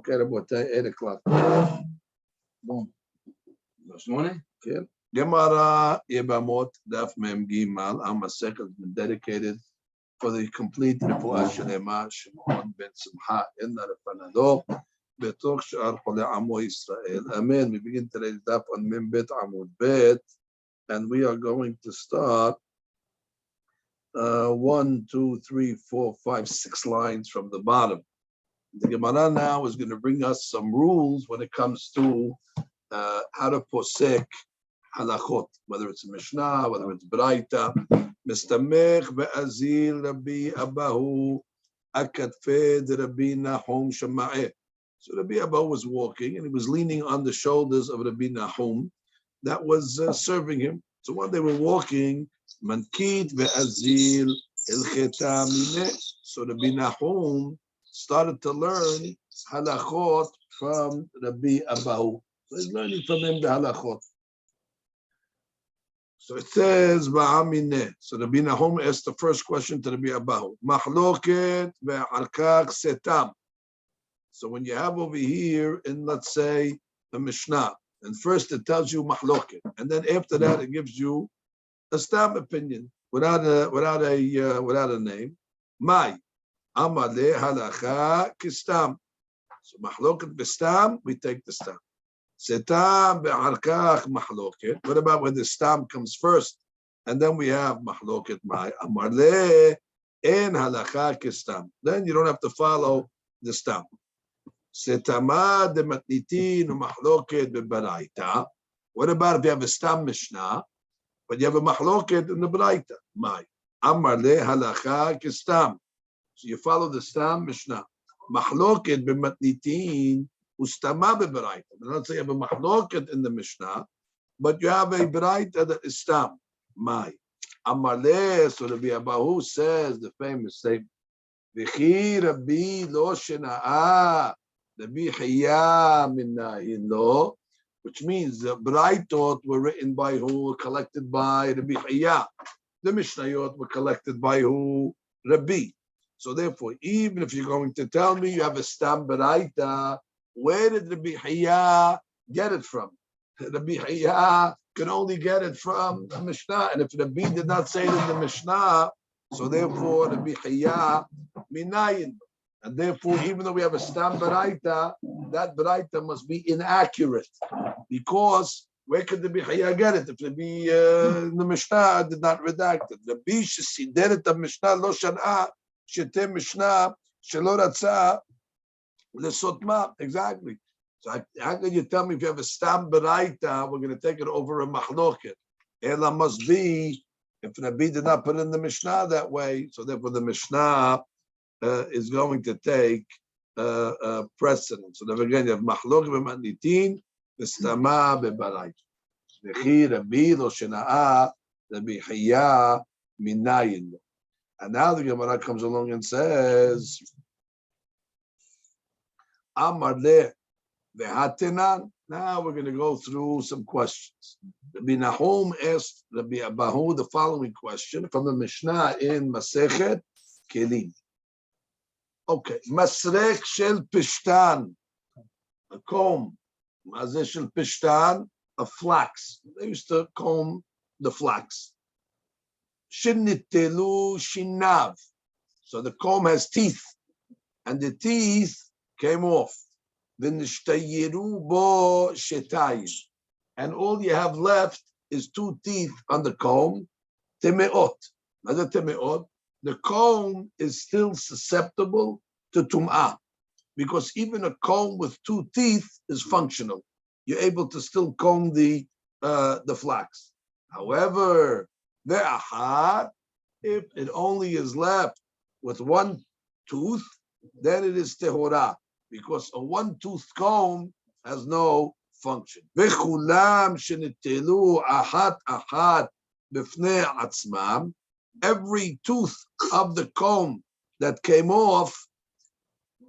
Okay, Rabotay, 8 o'clock. Boom. This morning? Okay. Gemara Yevamot Daf Mem Gimal. Our Masechet has been dedicated for the complete Refuah Shlema Shimon ben Simcha in the Refanado Betoch Shar Chole Amo Yisrael. Amen. We begin today's Daf on Mem Bet Amud Bet, and we are going to start 1, 2, 3, 4, 5, 6 lines from the bottom. The Gemara now is going to bring us some rules when it comes to how to posek halachot, whether it's a Mishnah, whether it's Braita. Mistamech be'azil Rabbi Abahu akatfed Rabbi Nahum Shema'eh. So Rabbi Abahu was walking and he was leaning on the shoulders of Rabbi Nahum that was serving him. So when they were walking, Mankit be'azil ilcheta mineh. So Rabbi Nahum started to learn halachot from Rabbi Abahu. So he's learning from him the halachot. So it says, Ba'amineh. So Rabbi Nahum asked the first question to Rabbi Abahu. Mahloket be'arkak setam. So when you have over here in, let's say, the Mishnah, and first it tells you mahloket, and then after that it gives you a stam opinion without a name. Mai. Elmaleh halacha kistam. So mahloket bestam, we take the stam. Setam be'arkach mahloket. What about when the stam comes first, and then we have mahloket mai? Elmaleh en halacha kistam. Then you don't have to follow the stam. Setama de matnitin mahloket bebaraita. What about if you have a stam mishnah, but you have a mahloket in the baraita? Mai. Elmaleh halacha kistam. So you follow the stam mishnah. Mahloket b'matnitin ustama b'baraita. Let's say you have a mahloket in the mishnah, but you have a baraita that is stam. Mai. Elmaleh. So Rabbi Abahu says the famous statement. V'chi Rabbi lo shena'a Rabbi Hiya minayin lo, which means the baraitot were written by who? Collected by Rabbi Hiya. The mishnayot were collected by who? Rabbi. So therefore, even if you're going to tell me you have a stam baraita, where did Rabbi Hiya get it from? Rabbi Hiya can only get it from the Mishnah, and if Rabbi did not say it in the Mishnah, so therefore Rabbi Hiya minayin. And therefore, even though we have a stam baraita, that baraita must be inaccurate, because where could Rabbi Hiya get it if Rabbi the Mishnah did not redact it? Rabbi shesider et Mishnah lo shan'a. Mishnah shelo ratza lesotma. Exactly. So how can you tell me if you have a stam baraita, we're going to take it over a mahloket? Ela must be if Rabbi did not put in the Mishnah that way. So therefore, the Mishnah is going to take precedence. So then again, you have mahloket b'matnitin v'stama b'baraita. V'chi Rabbi lo shena'a Rabbi Hiya minayin. And now the Gemara comes along and says, Elmaleh ve'hatenan. Now we're going to go through some questions. Rabbi Nahum asked Rabbi Abahu the following question from the Mishnah in Masechet Kelim. Okay, Masrek shel pishtan, a comb. Mazeh shel pishtan, a flax. They used to comb the flax. Shinitelu shinav. So the comb has teeth, and the teeth came off. V'nishtayiru bo shetayim. And all you have left is 2 teeth on the comb. Temeot. Another temeot. The comb is still susceptible to tum'ah, because even a comb with 2 teeth is functional. You're able to still comb the flax. However, if it only is left with 1 tooth, then it is tehorah, because a 1-tooth comb has no function. V'chulam shenitelu ahat ahat b'fnei atzmam. Every tooth of the comb that came off,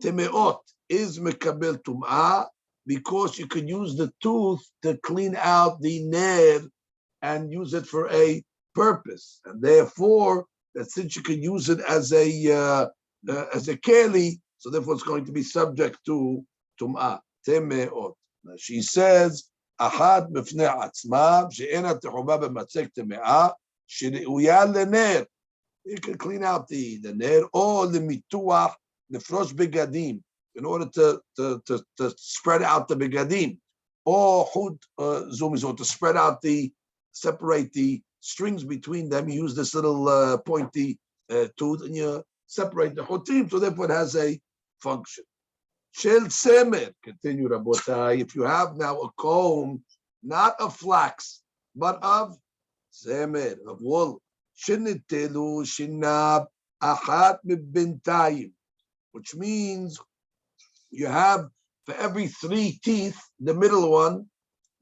temeot, is mekabel tum'ah, because you can use the tooth to clean out the ner and use it for a purpose, and therefore that since you can use it as a JELI, so therefore it's going to be subject to tum'ah, temeot. She says, אחת בפני עצמה, שאינה תחובה במצג טמאה, שראויה לנר. You can clean out the ner, or למituach, לפרוש בגדים, in order to spread out the begadim, or chut zumis, or to separate the strings between them. You use this little pointy tooth, and you separate the chutim, so therefore it has a function. Shel semer, continue Rabotai, if you have now a comb, not of flax, but of semer, of wool, shinitelu shinab achat mibintayim, which means you have, for every 3 teeth, the middle one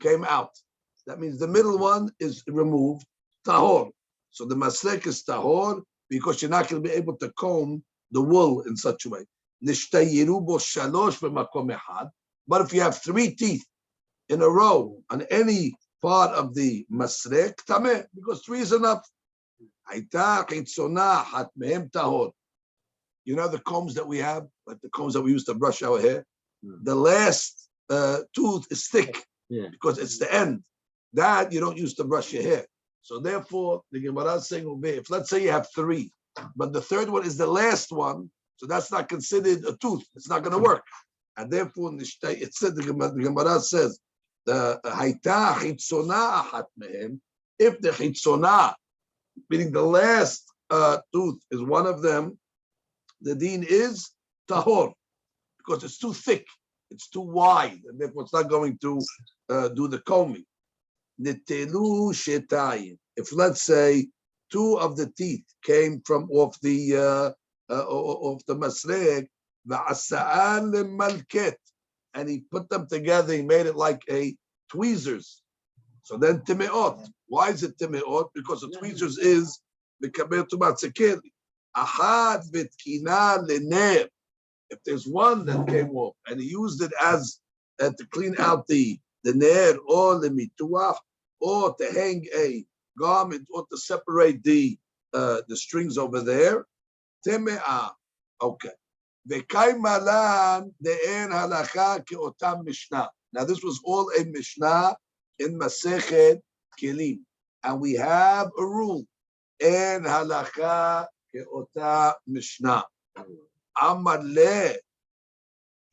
came out. That means the middle one is removed, tahor. So the masek is tahor, because you're not going to be able to comb the wool in such a way. But if you have 3 teeth in a row on any part of the masrek, tameh, because 3 is enough. You know the combs that we have, like the combs that we use to brush our hair? The last tooth is thick, because it's the end. That you don't use to brush your hair. So therefore, the Gemara is saying, if let's say you have 3, but the 3rd one is the last one, so that's not considered a tooth. It's not going to work. And therefore, it said, the Gemara says, if the chitzona, meaning the last tooth, is one of them, the deen is tahor, because it's too thick, it's too wide, and therefore it's not going to do the combing. If let's say 2 of the teeth came from off the masrek, and he put them together, he made it like a tweezers. So then timeot. Why is it timeot? Because the tweezers is the kaber to matzekeli. Ahad v'tkina lener. If there's one that came off and he used it as to clean out the ner, or the mituach, or to hang a garment, or to separate the strings over there, teme'ah. Okay. V'kai malan de'en halacha ke'otam mishnah. Now this was all a mishnah in Masechet Kelim, and we have a rule. En halacha ke'ota mishnah. Amaleh.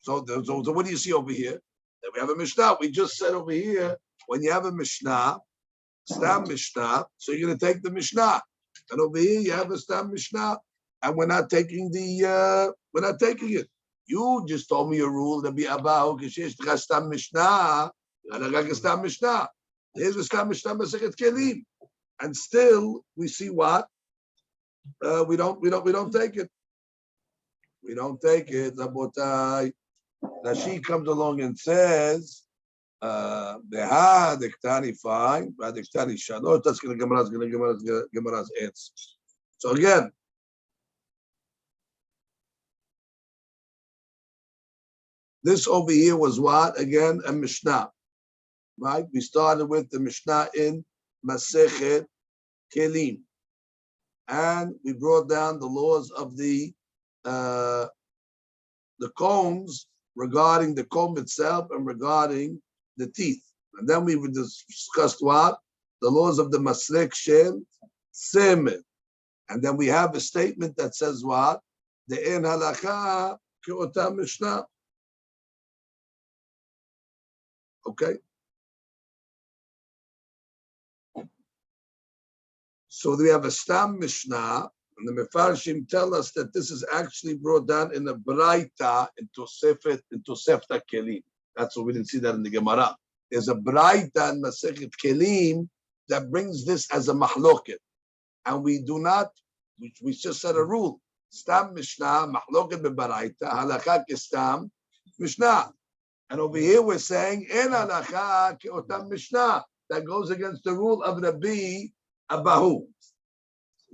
So what do you see over here? That we have a mishnah. We just said over here, when you have a mishnah, stam mishnah, so you're going to take the mishnah. And over here you have a stam mishnah, and we're not taking it. You just told me a rule that be abahu kishesh stam mishnah, stam mishnah. Here's the stam mishnah Masechet Kelim, and still we see what we don't take it. We don't take it, Rabotai. Rashi comes along and says, "Beha dektani fine, beha dektani shalosh." That's going to Gemara's answer. So again, this over here was what? Again, a Mishnah, right? We started with the Mishnah in Masechet Kelim, and we brought down the laws of the combs regarding the comb itself and regarding the teeth. And then we discussed what? The laws of the Masrek Shel Semer. And then we have a statement that says what? The En Halacha Ke'ota Mishnah. Okay? So we have a Stam Mishnah, and the Mefarshim tell us that this is actually brought down in a Braita in Tosefta Kelim. That's what we didn't see that in the Gemara. There's a Braita in Masechet Kelim that brings this as a mahloket. And we do not, we just said a rule. Stam Mishnah, mahloket beBaraita, halakha kestam Mishnah. And over here we're saying, en halakha keotam Mishnah. That goes against the rule of Rabbi Abahu.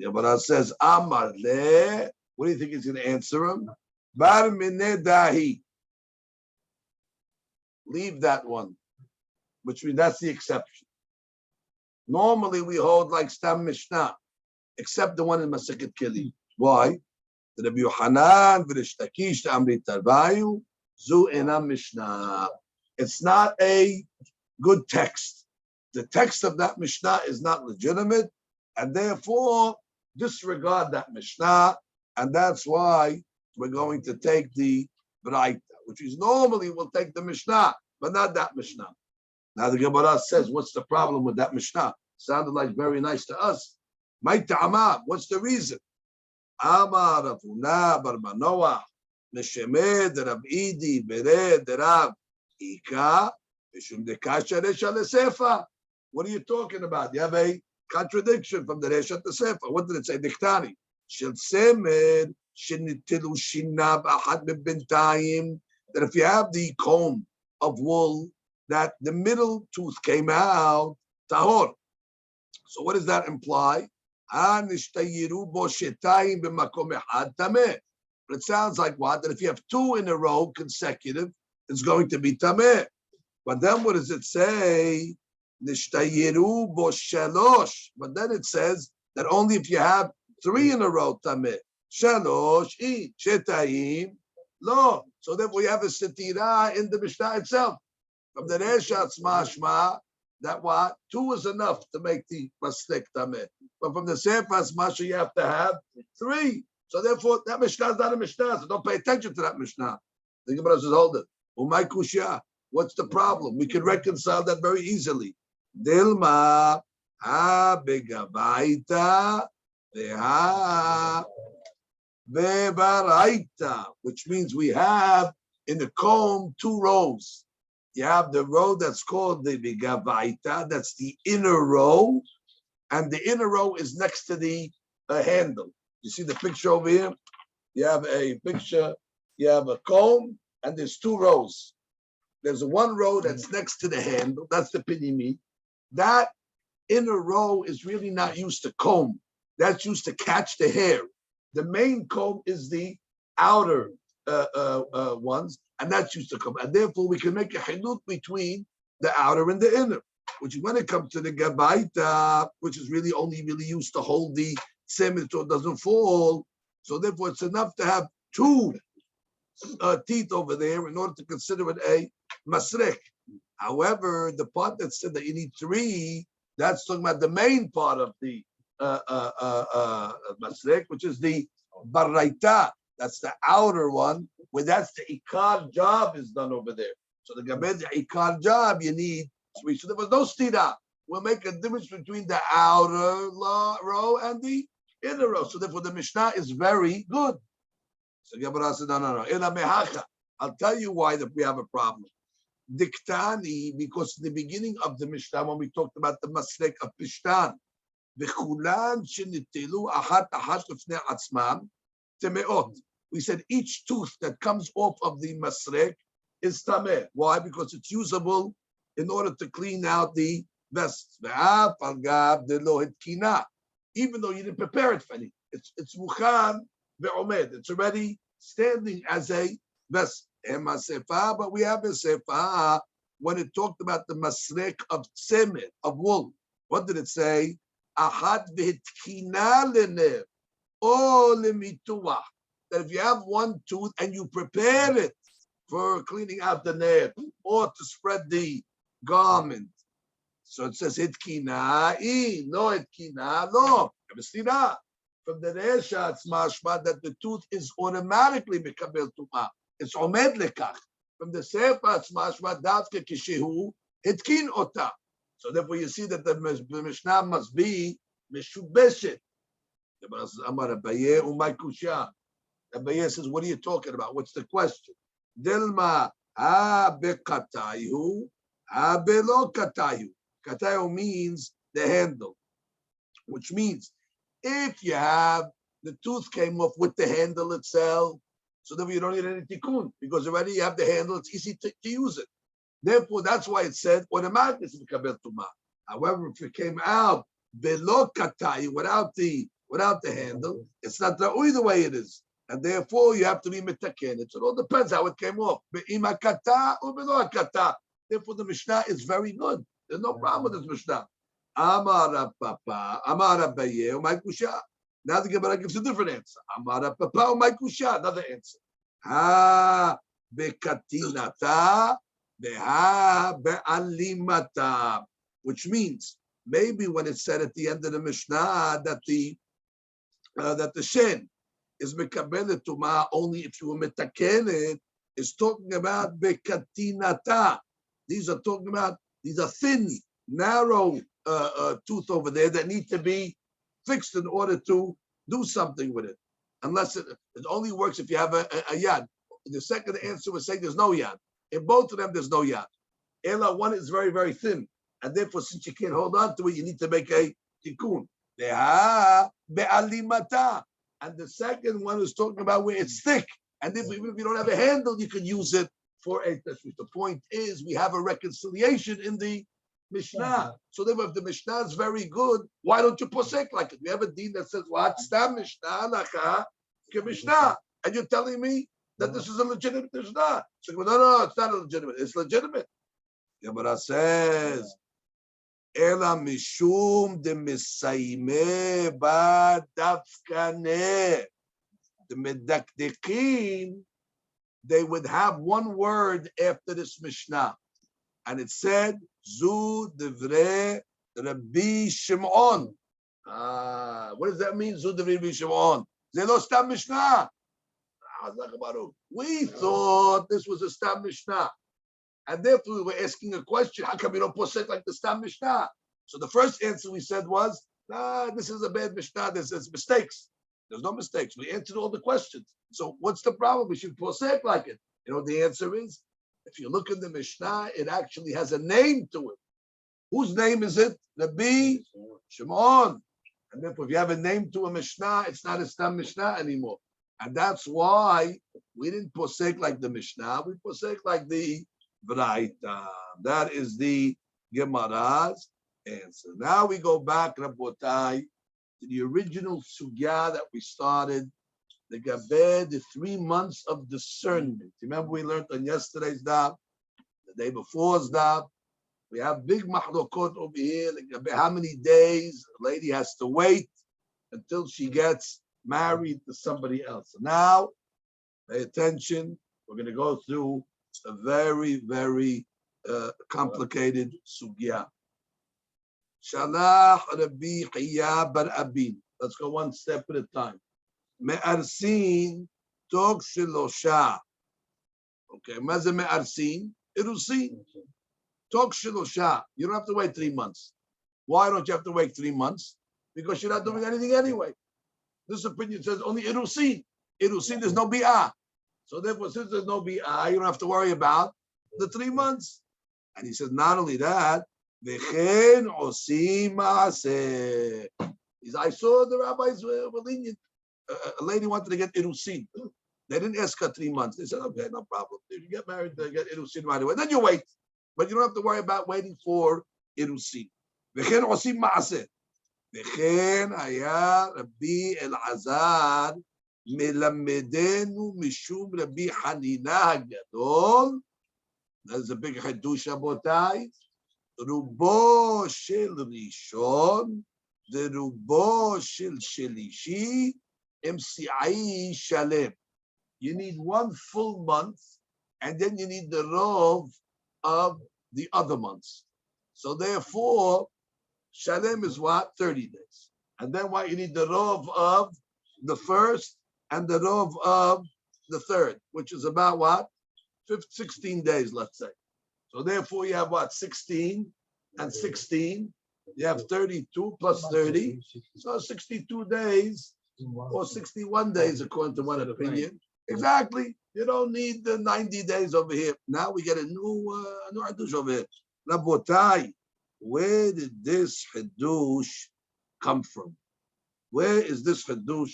Yevamos says, Amar le. What do you think he's going to answer him? Bar mineh dahi. Leave that one, which means that's the exception. Normally we hold like Stam Mishnah, except the one in Masechet Kelim. Why? The Rabbi Yohanan v'Rish Lakish Amri Tarbayu. Zu ena Mishnah. It's not a good text. The text of that Mishnah is not legitimate, and therefore disregard that Mishnah, and that's why we're going to take the Braita, which is normally we'll take the Mishnah, but not that Mishnah. Now the Gemara says, what's the problem with that Mishnah? Sounded like very nice to us. What's the reason? Amar Rav Huna bar Manoah, Neshemed Rav Idi Bered Rav Ika, Mishum Dekasha Resha Lesefa. What are you talking about? You have a contradiction from the Resha to Sefa. What did it say? Diktani. Shel Semed Shenitilu Shinab Ahad Bintayim. That if you have the comb of wool, that the middle tooth came out, tahor. So what does that imply? But it sounds like what? That if you have two in a row consecutive, it's going to be tameh. But then what does it say? But then it says that only if you have three in a row, tameh. Shalosh, shetayim, lo. So therefore we have a setira in the Mishnah itself. From the Reshat's mashma, that what? Two is enough to make the maslik tameh. But from the Sefa's mashma, you have to have three. So therefore, that Mishnah is not a Mishnah. So don't pay attention to that Mishnah. The Gemara says, hold it. Umay kushya. What's the problem? We can reconcile that very easily. Dilma ha begavaita veha bevaraita, which means we have in the comb two rows. You have the row that's called the begavaita, that's the inner row, and the inner row is next to the handle. You see the picture over here? You have a picture, you have a comb, and there's two rows. There's one row that's next to the handle, that's the pinimi. That inner row is really not used to comb. That's used to catch the hair. The main comb is the outer ones, and that's used to comb. And therefore, we can make a hiluk between the outer and the inner, which when it comes to the gabaita, which is really only really used to hold the semen so it doesn't fall. So therefore, it's enough to have two teeth over there in order to consider it a masrek. However, the part that said that you need three, that's talking about the main part of the masrek, which is the baraita. That's the outer one, where that's the ikar job is done over there. So the gabed, the ikar job, you need three. So there was no stira. We'll make a difference between the outer row and the inner row. So therefore, the Mishnah is very good. So Gemara said, no. I'll tell you why that we have a problem. Diktani, because in the beginning of the Mishnah, when we talked about the masrek of Pishtan, we said each tooth that comes off of the masrek is tameh. Why? Because it's usable in order to clean out the vest. Even though you didn't prepare it for any, it's mukhan ve'omed. It's already standing as a vest. But we have a sefa when it talked about the masrek of semen, of wool. What did it say? Ahad v'hitkina lenev o lemituah. That if you have one tooth and you prepare it for cleaning out the nerve or to spread the garment, so it says hitkina, no hitkina, no. From the Resha, it's mashma that the tooth is automatically mekabel tumah. It's omed lekach. From the Sefer, it's mashma davke kishehu hitkin ota. So therefore, you see that the Mishnah must be meshubeshet. Amar Abaye umay kusha. Abaye says, "What are you talking about? What's the question?" Dilma ha bekatayu ha belo katayu. Katayu means the handle, which means if you have the tooth came off with the handle itself, so then you don't need any tikkun because already you have the handle. It's easy to use it. Therefore, that's why it said automatically it's mikabel tumah. However, if it came out below katai without the handle, it's not the way it is, and therefore you have to be mitaken. It all depends how it came off. Be'ima kata or below kata. Therefore, the Mishnah is very good. There's no problem with this Mishnah. Amar Papa, Amar Abaye, my kusha. Now the Gemara gives a different answer. Amar Papa, my kusha, another answer. bekatinata beha be'alimata, which means maybe when it said at the end of the Mishnah that the shen is mekabelet tuma only if you were metakenet, is talking about bekatinata. These are thin, narrow tooth over there that need to be fixed in order to do something with it. Unless it only works if you have a yad. The second answer was saying there's no yad. In both of them, there's no yad. Ela, one is very, very thin. And therefore, since you can't hold on to it, you need to make a tikkun. Beha be'alimata. And the second one is talking about where it's thick. And even if you don't have a handle, you can use it for a tashmish. The point is, we have a reconciliation in the Mishnah. So therefore, if the Mishnah is very good, why don't you posek like it? We have a deen that says, what? Stam Mishnah laka ke Mishnah. And you're telling me that this is a legitimate Mishnah. So no, it's not legitimate. It's legitimate. Gemara says, Ela mishum de misaime ba dafkane. The medakdekin, they would have one word after this Mishnah. And it said, Zu devre Rabbi Shimon. What does that mean, Zu devre Rabbi Shimon? They lost that Mishnah. We thought this was a Stam Mishnah. And therefore we were asking a question, how come you don't posek like the Stam Mishnah? So the first answer we said was, this is a bad Mishnah, there's mistakes. There's no mistakes. We answered all the questions. So what's the problem? We should posek like it. You know what the answer is? If you look in the Mishnah, it actually has a name to it. Whose name is it? Rabbi Shimon. And therefore, if you have a name to a Mishnah, it's not a Stam Mishnah anymore. And that's why we didn't posek like the Mishnah. We posek like the Braita. That is the Gemara's answer. Now we go back, Rabotai, to the original sugya that we started, the Gaber, the 3 months of discernment. Remember we learned on yesterday's daf, the day before's daf, we have big mahlokot over here, the Gaber, how many days a lady has to wait until she gets married to somebody else. So now, pay attention, we're going to go through a very, very complicated sugya. Shalach Rabbi Hiya bar Abin. Let's go one step at a time. Me'arsin tok shelosha. Okay, maze me'arsin? Irusin. Tok shelosha. You don't have to wait 3 months. Why don't you have to wait 3 months? Because you're not doing anything anyway. This opinion says only irusin. Irusin, there's no bi'ah. So therefore, since there's no bi'ah, you don't have to worry about the 3 months. And he says, not only that, V'chen osim ma'aseh. I saw the rabbis were lenient. A lady wanted to get irusin. They didn't ask her 3 months. They said, okay, no problem. If you get married, they get irusin right away. Then you wait. But you don't have to worry about waiting for irusin. V'chen osim ma'aseh. V'chen haya Rabbi Elazar melamedenu mishum Rabbi Hanina hagadol. That's a big hadush, Abotai. Rubo shel Rishon, the Rubo shel Shelishi, MCI Shalem. You need 1 full month, and then you need the rov of the other months. So therefore, Shalem is what? 30 days. And then what? You need the rov of the first and the rov of the third, which is about what? 16 days, let's say. So therefore, you have what? 16 and 16. You have 32 plus 30. So 62 days or 61 days, according to one opinion. Exactly. You don't need the 90 days over here. Now we get a new hadush over here. Rabotai, where did this hadush come from? Where is this hadush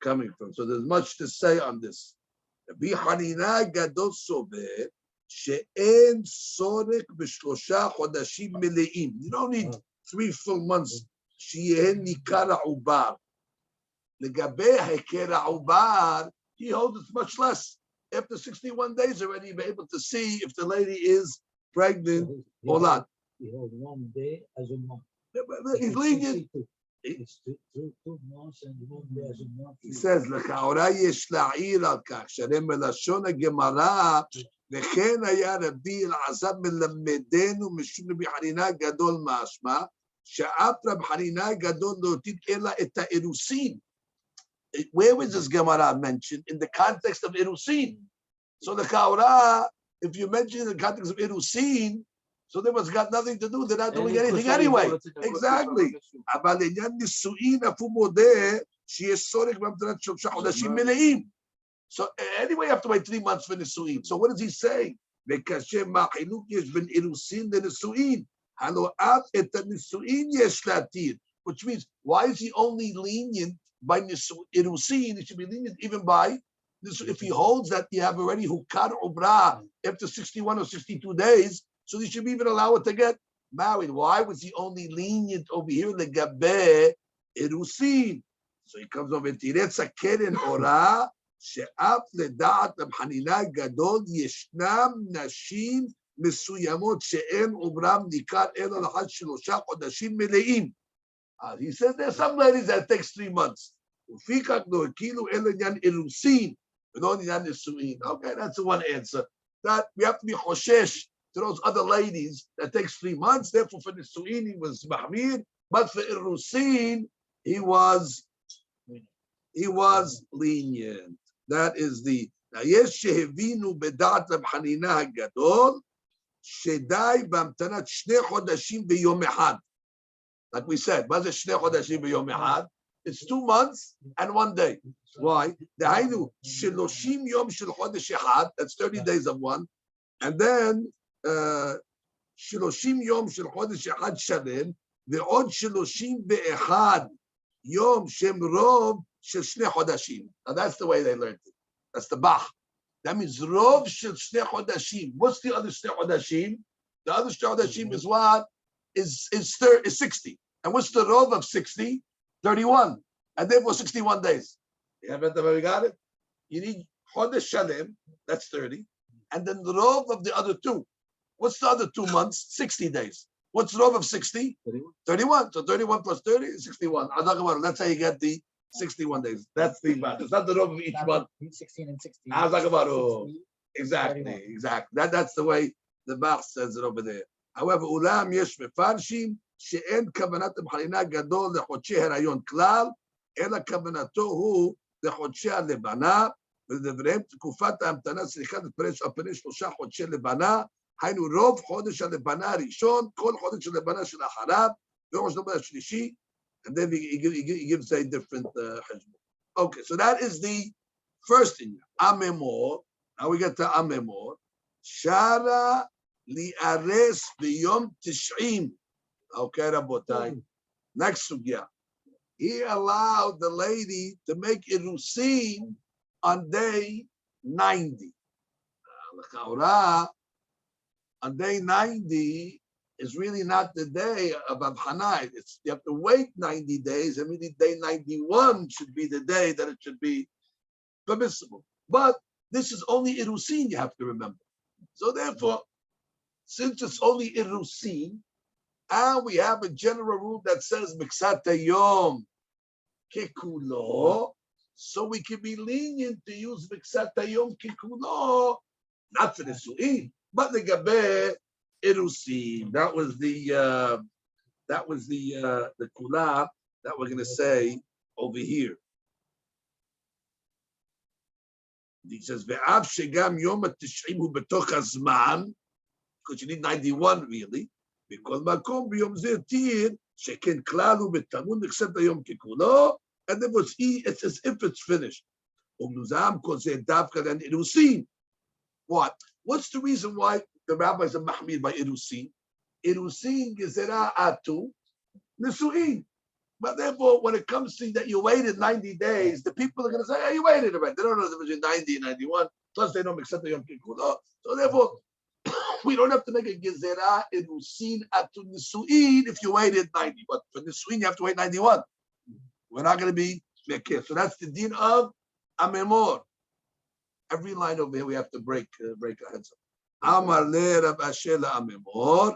coming from? So there's much to say on this. Rabbi Hanina gadol sober. She'en sorek b'shlosha chodashim meleim. You don't need 3 full months. She'en nikara ubar. Legabe hekera ubar, he holds it much less. After 61 days already, you'll be able to see if the lady is pregnant or not. He holds 1 day as a month. He's lenient. It's two months and 1 day as a month. He says, "L'chaora yesh la'ir al kach shalem melashon ha'gemara v'chen haya Rabbi Elazar melamedenu mishum Rabbi Hanina gadol mashma she'af Rabbi Hanina gadol lo tit ela et ha'erusin." Where was this Gemara mentioned? In the context of Erusin. So the Kaura, if you mention in the context of Erusin, so they must got nothing to do. They're not doing anything anyway. Exactly. אבל לעניין נישואין אף הוא מודה שיש צורך בהמתנת 3 חודשים מלאים. So anyway, you have to wait 3 months for נישואין. So what does he say? וכאשר מה חילוק יש בין אירוסין לנישואין, הלא אף את הנישואין יש להתיר. Which means, why is he only lenient by Irusin? It should be lenient even by this. If he holds that you have already hukar ubra after 61 or 62 days, so he should be even allow it to get married. Why was he only lenient over here legabe Irusin? So he comes over Tiretz Keren Ora she'af ledaat Rab Hanina gadol yeshnam nashim mesuyamot she'en ubram nikar ela lahad 3 חודשים מלאים. He says there's some ladies that takes 3 months. Okay, that's the one answer. That we have to be choshesh to those other ladies that takes 3 months. Therefore, for Nisuin he was mahmir, but for Irusin he was lenient. That is the Yesh shehevinu bedat Rab Hanina hagadol shedai b'amtanat 2 חודשים ביום אחד. Like we said, it's 2 months and 1 day. Why? That's 30 days of one. And then 30 יום של חודש אחד שלם, ועוד 31 יום שהם רוב של 2 חודשים. Now that's the way they learned it. That's the Bach. That means רוב של 2 חודשים. What's the other 2 חודשים? The other 2 חודשים is what? Is 60. And what's the rov of 60? 31. And therefore 61 days. You haven't ever got it? You need Chodesh Shalem, that's 30. And then the rov of the other 2. What's the other 2 months? 60 days. What's the rov of 60? 31. So 31 plus 30 is 61. That's how you get the 61 days. That's the math. It's not the rov of each month. 16 and 16. Exactly. That's the way the Bach says it over there. However, Ulam yesh mefarshim she'en kavanat Hanina gadol לחודשי הריון כלל, אלא כוונתו הוא לחודשי הלבנה, ולדבריהם תקופת ההמתנה צריכה להתפרש על פני 3 חודשי לבנה, היינו רוב חודש הלבנה הראשון, כל חודש הלבנה שלאחריו, וראש הלבנה השלישי, and then he gives a different חשבון. Okay, so that is the first thing. Amemor, now we get to Amemor. Shara li'ares b'yom tish'im. Okay, Rabotai. Next sugya. He allowed the lady to make irusin on day 90. On day 90 is really not the day of Abhanai. You have to wait 90 days, and really day 91 should be the day that it should be permissible. But this is only irusin, you have to remember. So therefore, since it's only irusin, and we have a general rule that says miksat hayom kekulo, so we can be lenient to use miksat hayom kekulo, not for the su'in, but the gabe irusin. That was the kula that we're going to say over here. He says ve'av shegam yom at-tish'im hu betoch hazman, because you need 91 really. Because makom b'yom zeh tir sheken klal hu betamun except hayom kekulo, and then it's as if it's finished. Umnuzam kol zeh davka then irusin. What? What's the reason why the rabbis are mahmir by irusin? Irusin gezerah atu nisuin. But therefore, when it comes to that you waited 90 days, the people are going to say, hey, you waited already. They don't know the difference between 90 and 91. Plus, they don't accept the Yom Kippur. So therefore, we don't have to make a gezerah irusin atu nisuin if you waited 90. But for nisuin, you have to wait 91. We're not going to be mekir. So that's the din of amemor. Every line over here we have to break our heads up. Amar le Rav Asher la amemor.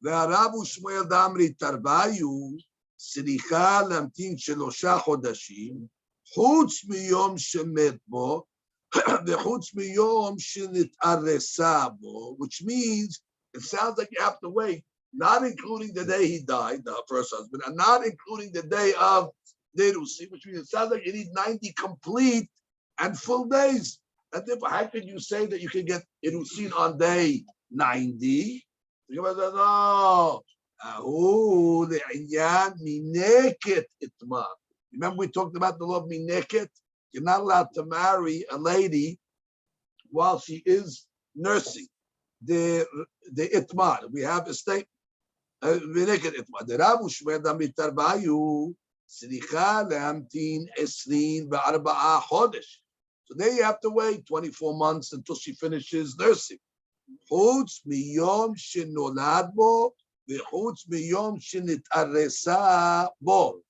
Ve'arabu Shmuel damri tarbayu. צריכה להמתין 3 חודשים, חוץ מיום שמת בו, וחוץ מיום שנתארסה בו, which means it sounds like you have to wait, not including the day he died, the first husband, and not including the day of Nerusi, which means it sounds like you need 90 complete and full days. And therefore, how can you say that you can get Irusin on day 90? The Gemara says, no. Remember we talked about the law of mineket? You're not allowed to marry a lady while she is nursing. The itmar. We have a statement. Mineket itmar. The Rabu Shmeda mitarbayu sricha lehamtin 24 chodesh. So there you have to wait 24 months until she finishes nursing. Chutz miyom shenolad bo v'chutz miyom shenit'aresa bo,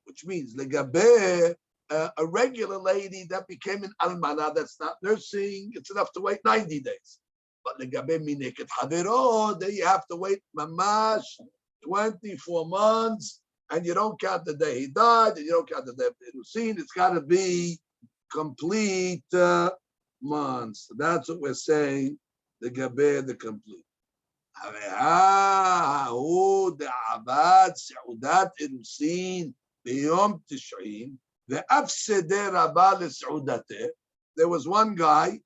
which means legabe a regular lady that became an almana that's not nursing, it's enough to wait 90 days. But legabe mineket havero, there you have to wait mamash 24 months, and you don't count the day he died, and you don't count the day of Irusin. It's got to be complete months. That's what we're saying. The gaber, the complete. There was one guy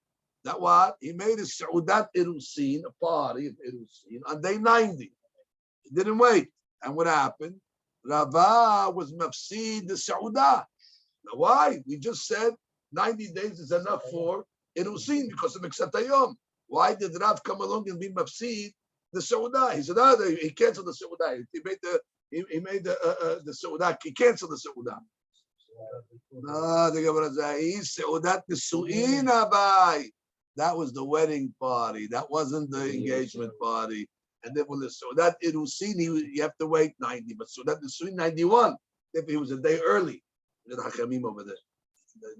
that what he made a seudat irusin, a party of irusin on day 90. He didn't wait, and what happened? Rava was mafsid the seudah. Now why? We just said 90 days is enough for Irusin because of Miksatayom. Why did Rav come along and be mafsid the Seudah? He said, he canceled the Seudah. He made the Seudah. He canceled the Seudah. No, the Gemara says, Seudat Nisu'in Abai. That was the wedding party. That wasn't the engagement party. And then when the Seudat Irusin, you have to wait 90. But Seudat Nisu'in 91. If he was a day early. The Hakamim over there.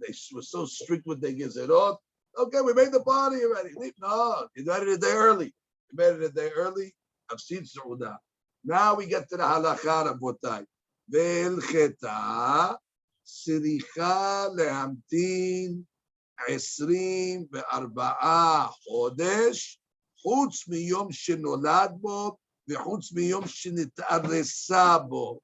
They were so strict with their gezerot. Okay, we made the party already. No, you made it a day early. You made it a day early. I've seen Saudah. Now we get to the halakha, Rabotai. Ve'elcheta siricha lehamtin 24 chodesh chutz miyom shenolad bo v'chutz miyom shenit'aresa bo.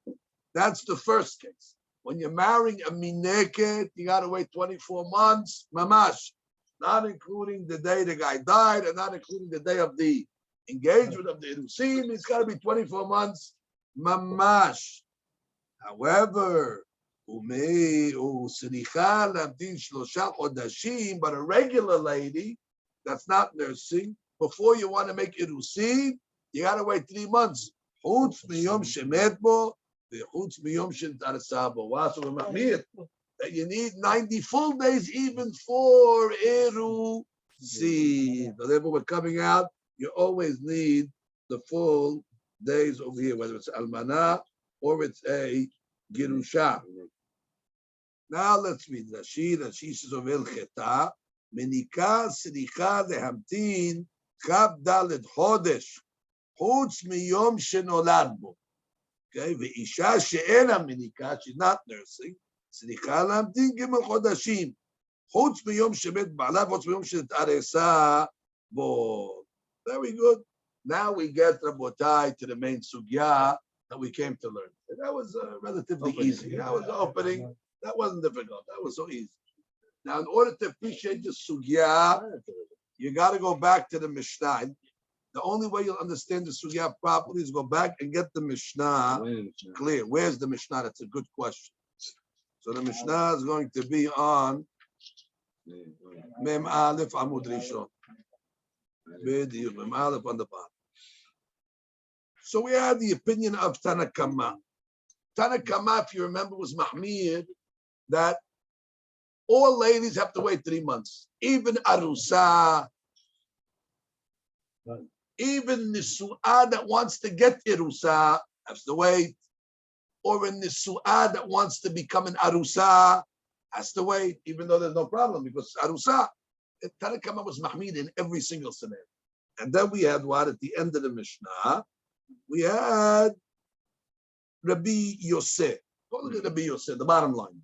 That's the first case. When you're marrying a mineket, you got to wait 24 months, mamash, not including the day the guy died and not including the day of the engagement of the Irusin. It's got to be 24 months, mamash. However, but a regular lady that's not nursing, before you want to make Irusin, you got to wait 3 months. That you need 90 full days even for Eru. See, whenever we're coming out, you always need the full days over here, whether it's Almanah or it's a Girusha. Now let's read Rashi. Rashi says of El Cheta, Menika Sricha Lehamtin Chav Daled Chodesh Chutz Miyom Shenolad Bo. Okay, Ve'isha she'ena menika, she's not nursing. Sricha lehamtin gimel chodashim. Chutz miyom shemet ba'ala, chutz miyom shenit'aresa bo. Very good. Now we get Rabotai to the main sugya that we came to learn. And that was relatively easy. That was the opening. That wasn't difficult. That was so easy. Now, in order to appreciate the sugya, you got to go back to the Mishnah. The only way you'll understand the sugya properly is go back and get the Mishnah clear. Where's the Mishnah? That's a good question. So the Mishnah is going to be on Mem Aleph Amud Rishon. Mem Aleph on the bottom. So we had the opinion of Tanakama. Tanakama, if you remember, was Mahmir, that all ladies have to wait 3 months. Even Arusa, even Nisu'ah that wants to get Irusa has to wait. Or a Nisu'ah that wants to become an Arusa has to wait, even though there's no problem, because Arusa, Tanakama was Mahmid in every single scenario. And then we had what at the end of the Mishnah? We had Rabbi Yosef. Look at Rabbi Yosef, the bottom line.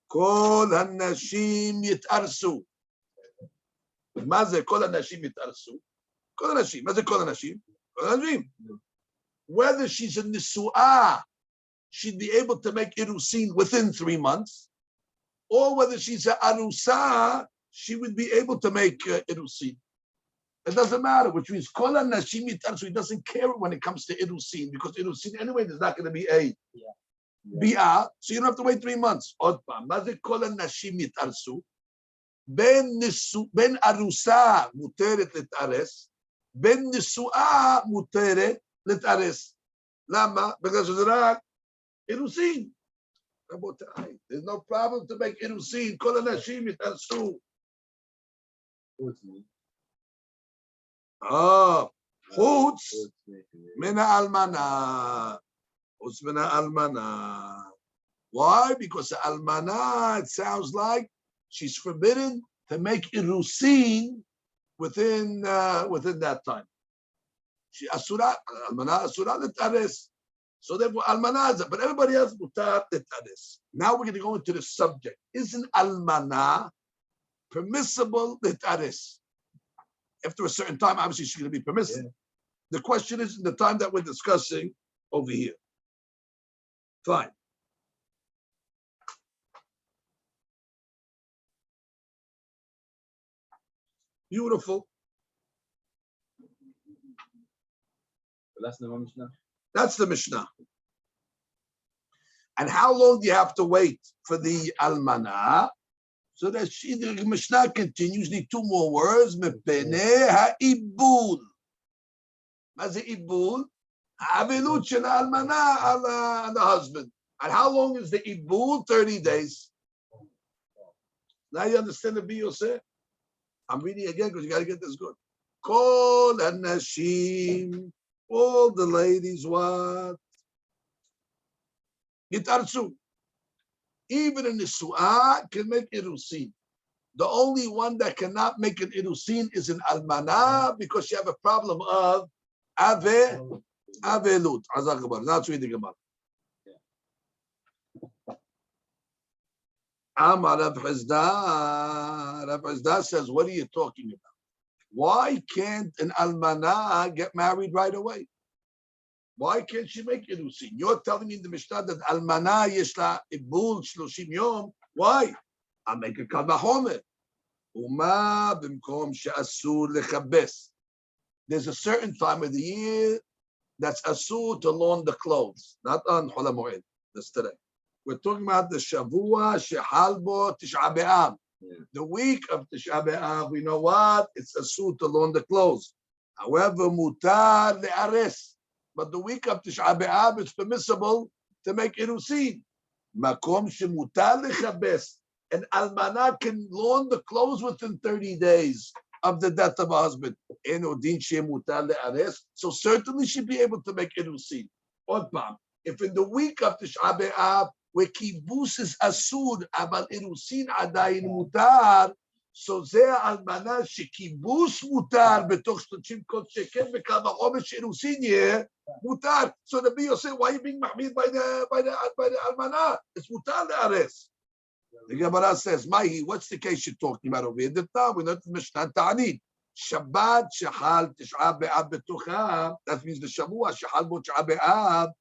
Kol hanashim yitarsu. Maze kol hanashim yitarsu. Kol hanashim. Maze kol hanashim. Kol hanashim. Whether she's a nisu'ah, she'd be able to make irusin within 3 months, or whether she's a arusa, she would be able to make irusin. It doesn't matter, which means kol hanashim yitarsu. He doesn't care when it comes to irusin, because irusin anyway there's not going to be a bi'ah, so you don't have to wait 3 months. Od pam, maze kol hanashim yitarsu. Ben arusa muteret letares, ben nisu'ah muteret letares. Lama? Because it's רק irusin. There's no problem to make irusin. Kol hanashim yitarsu. Chutz mina almana. Chutz mina almana. Why? Because the almana, it sounds like she's forbidden to make irusin within that time. She asura, almana asura letares. So therefore, almana, but everybody else mutar letares. Now we're going to go into the subject. Isn't almana permissible letares? After a certain time, obviously she's going to be permissible. Yeah. The question is in the time that we're discussing over here. Fine. Beautiful. That's the Mishnah. That's the Mishnah. And how long do you have to wait for the almana? So that the Mishnah continues. Need 2 more words. Mepene ha'ibul. Maze ibul? Ha'avilut shel almana on the husband. And how long is the ibul? 30 days. Now you understand the Yosef? I'm reading again because you got to get this good. Kol hanashim, all the ladies, what? Yitarsu. Even in the su'ah can make irusin. The only one that cannot make an irusin is an almana because you have a problem of avelut. Now let's read the Gemara. Amar Rav Hizda. Rav Hizda says, what are you talking about? Why can't an almana get married right away? Why can't she make irusin? You're telling me in the Mishnah that almana yeshla ibul 30 yom. Why? I make a kal vachomer. Uma b'mkom she'asur lechabes. There's a certain time of the year that's asur to lawn the clothes, not on Chol HaMoed. That's today. We're talking about the Shavua Shehal Bo Tisha B'Av. The week of Tisha B'Av, we know what? It's asur to lawn the clothes. However, mutar le'ares. But the week of Tisha B'Av, it's permissible to make irusin. Makom shemutar lechabes. An almana can lawn the clothes within 30 days of the death of a husband. So certainly she'd be able to make irusin. If in the week of Tisha B'Av, where kibus is asur, aval irusin adayin mutar, so zeh almana shekibus mutar betoch 30 kol shekel v'kal vachomer she'irusin yeh mutar. So the Rabbi say, why are you being mahmir by the almana? It's mutar le'ares. The Gemara says, Mahi, what's the case you're talking about over here? The time we know the Mishnah Ta'anid. Shabbat shehal Tisha B'Av betocha. That means the Shavua shehal bo Tisha B'Av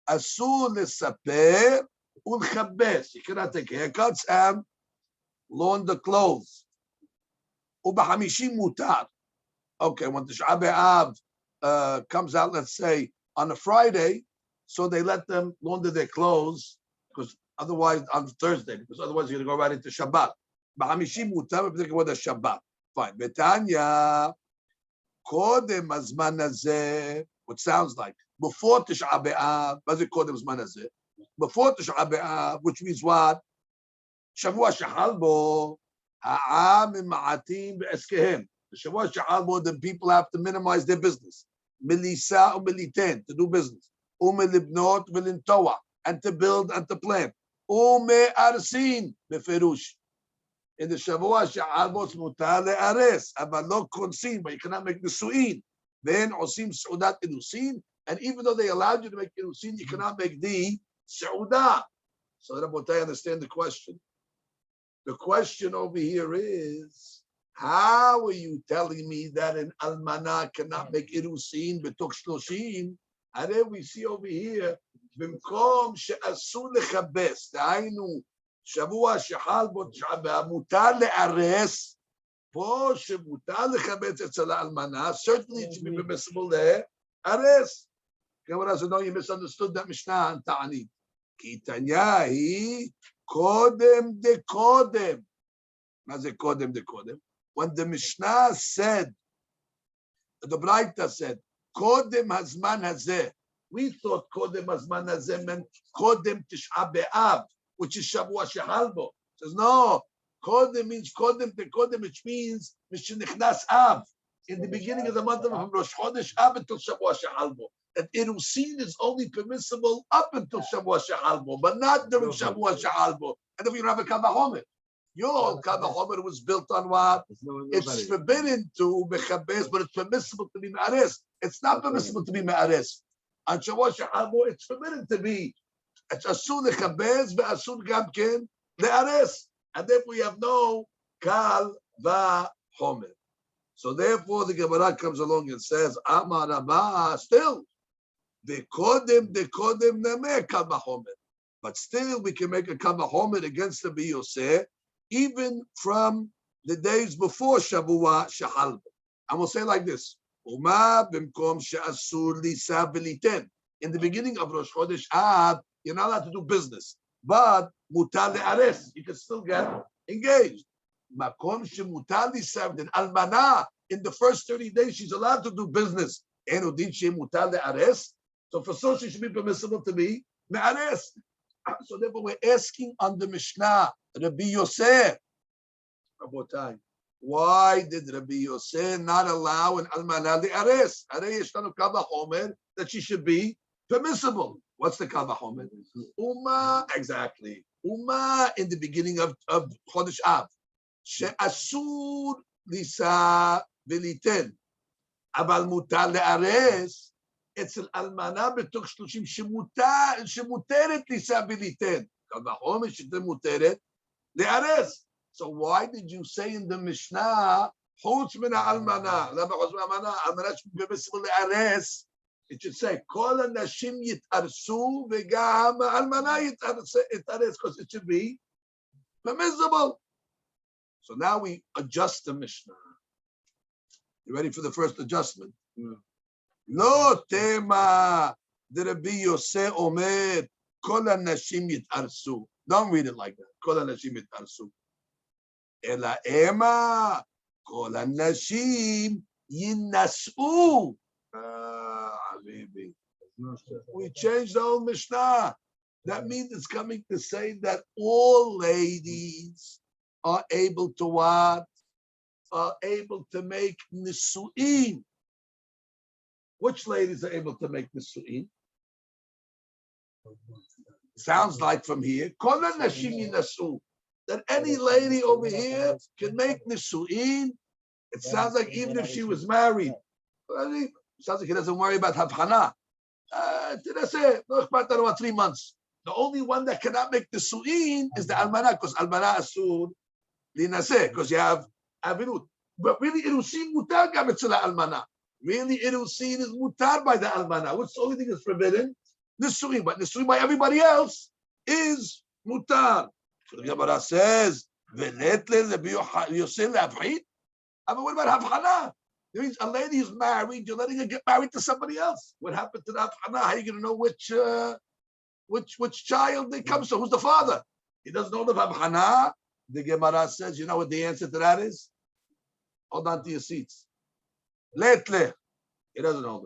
asur lesaper ulchabes. You cannot take haircuts and lawn the clothes. Ubahamishin mutar. Okay, when Tisha B'Av comes out, let's say on a Friday, so they let them launder their clothes because otherwise on Thursday, because otherwise you're going to go right into Shabbat. Bahamishin mutar, particularly with the Shabbat. Fine. Betanya kodem azman hazeh. What sounds like before Tisha B'Av. What's it kodem azman hazeh? Before Tisha B'Av, which means what? Shavua shehal bo ha'am ma'atim be'eskehem. The Shavua shehal bo, the people have to minimize their business. Milisa umiliten, to do business. Umilibnot milintoa, and to build and to plant. Ume arsin beferush. In the Shavua shehal bo mutar le'ares, aval lo konsin, but you cannot make the su'in. Then osim su'udat inusin, And even though they allowed you to make Irusin, you cannot make the Seudah. So Rabbotai, understand the question. The question over here is, how are you telling me that an almana cannot make Irusin betok shloshim? And then we see over here, במקום שאסור לכבס, דהיינו, שבוע שחל בו מותר לארס, פה שמותר לכבס אצל האלמנה, certainly it should be permissible לארס. Gemara said, no, you misunderstood that Mishnah and Ta'anit. כי תניא היא קודם דקודם. מה זה קודם דקודם? When the Mishnah said, the Braita said, קודם הזמן הזה, we thought Kodem Azman Hazeh meant Kodem Tish'a B'Av, which is Shavua Shehalbo. Says no, Kodem means Kodem to Kodem, which means Mishnichnas Av. In the beginning of the month of Rosh Chodesh Av until Shavua Shehalbo. That Irusin is only permissible up until Shavua Shehalbo, but not during Shavua Shehalbo. And then we don't have a Kavahomer. Your Kavahomer was built on what? It's forbidden to Mechabez, but it's permissible to be Me'ares. It's not permissible to be Me'ares. On Shavua Shehalbo, it's forbidden to be. It's asur lechabez, but asur gamken le'ares. And therefore, we have no kal v'homer. So therefore, the Gemara comes along and says, Amar Rabba, still, dekodem nemeh kal v'homer. But still, we can make a kal v'homer against the Yosef, even from the days before Shavua Shehalbo. And we'll say like this. In the beginning of Rosh Chodesh Av, you're not allowed to do business, but mutar le'ares, you can still get engaged. Makom shemutar lisav, in almana, in the first 30 days, she's allowed to do business. And udin she mutar le'ares, so for sure she should be permissible to be me'ares. So therefore, we're asking on the Mishnah, Rabbi Yosef, Rabotai, why did Rabbi Yosef not allow an almana le'ares? Arei yeshtanu kal v'chomer that she should be permissible. What's the kal v'chomer? Uma, exactly. Uma in the beginning of Chodesh Av. She'asur lisa v'liten. Aval mutar le'ares. It's an almana betok shloshim shemuteret lisa v'liten. Kal v'chomer she'tem muteret le'ares. So why did you say in the Mishnah, Chutz min ha'almana, lama chutz min ha'almana, almana should be permissible le'ares? It should say, Kol ha'nashim yitarsu v'gam ha'almana yitares, because it should be permissible. So now we adjust the Mishnah. You ready for the first adjustment? Lo tema de Rabbi Yosef omer, Kol ha'nashim yitarsu. Don't read it like that. Kol ha'nashim yitarsu. אלא אמה, כל הנשים יינשאו. We changed the whole Mishnah. That means it's coming to say that all ladies are able to what? Are able to make nisu'in. Which ladies are able to make nisu'in? Sounds like from here, kol hanashim yinas'u. That any lady over here can make nisu'in. It sounds like even if she was married. It sounds like he doesn't worry about havchana. That's it. No, 3 months. The only one that cannot make nisu'in is the almana, because almana asur linaseh, because you have avinut. But really, irusin mutar gam etzela almana. Really, irusin is mutar by the almana. What's the only thing that's forbidden? Nisu'in. But nisu'in by everybody else is mutar. So the Gemara says, "V'netle Rabbi Yosef le'avchit." But what about havchana? That means a lady who's married, you're letting her get married to somebody else. What happened to the havchana? How are you going to know which child they come to? Who's the father? He doesn't know the havchana. The Gemara says, you know what the answer to that is? Hold on to your seats. Letle. He doesn't know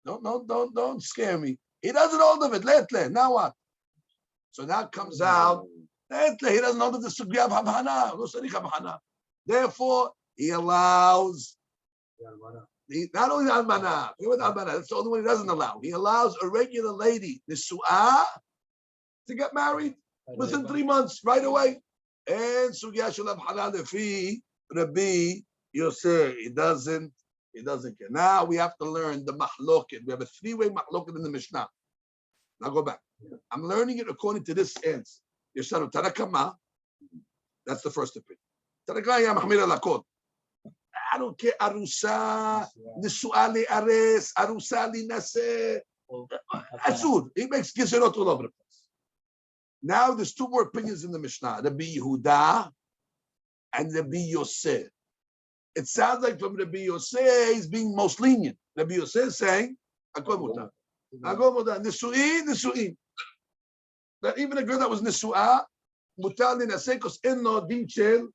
them. Don't scare me. He doesn't hold of it. Letle. Now what? So now comes out. Letle. He doesn't hold of the sugya of havchana. Therefore, he allows. Not only almana. That's the only one he doesn't allow. He allows a regular lady, nisu'ah, to get married within 3 months, right away. And sugya shel havchana lefi Rabbi Yosef. He doesn't He doesn't care. Now we have to learn the mahloket. We have a three-way mahloket in the Mishnah. Now go back. I'm learning it according to this answer. Yeshanu Tarakama. That's the first opinion. Tarakaya Mahmir Alakot. I don't care. Arusa, Nisuali Ares, Arusa Linase. Asur. He makes Gizerot all over the place. Now there's two more opinions in the Mishnah. Rabbi Yehuda and Rabbi Yosef. It sounds like from Rabbi Yosef he's being most lenient. Rabbi Yosef is saying, Akol Mutar. Nisu'in. That even a girl that was Nisu'ah, Mutar Linase, because in no din shel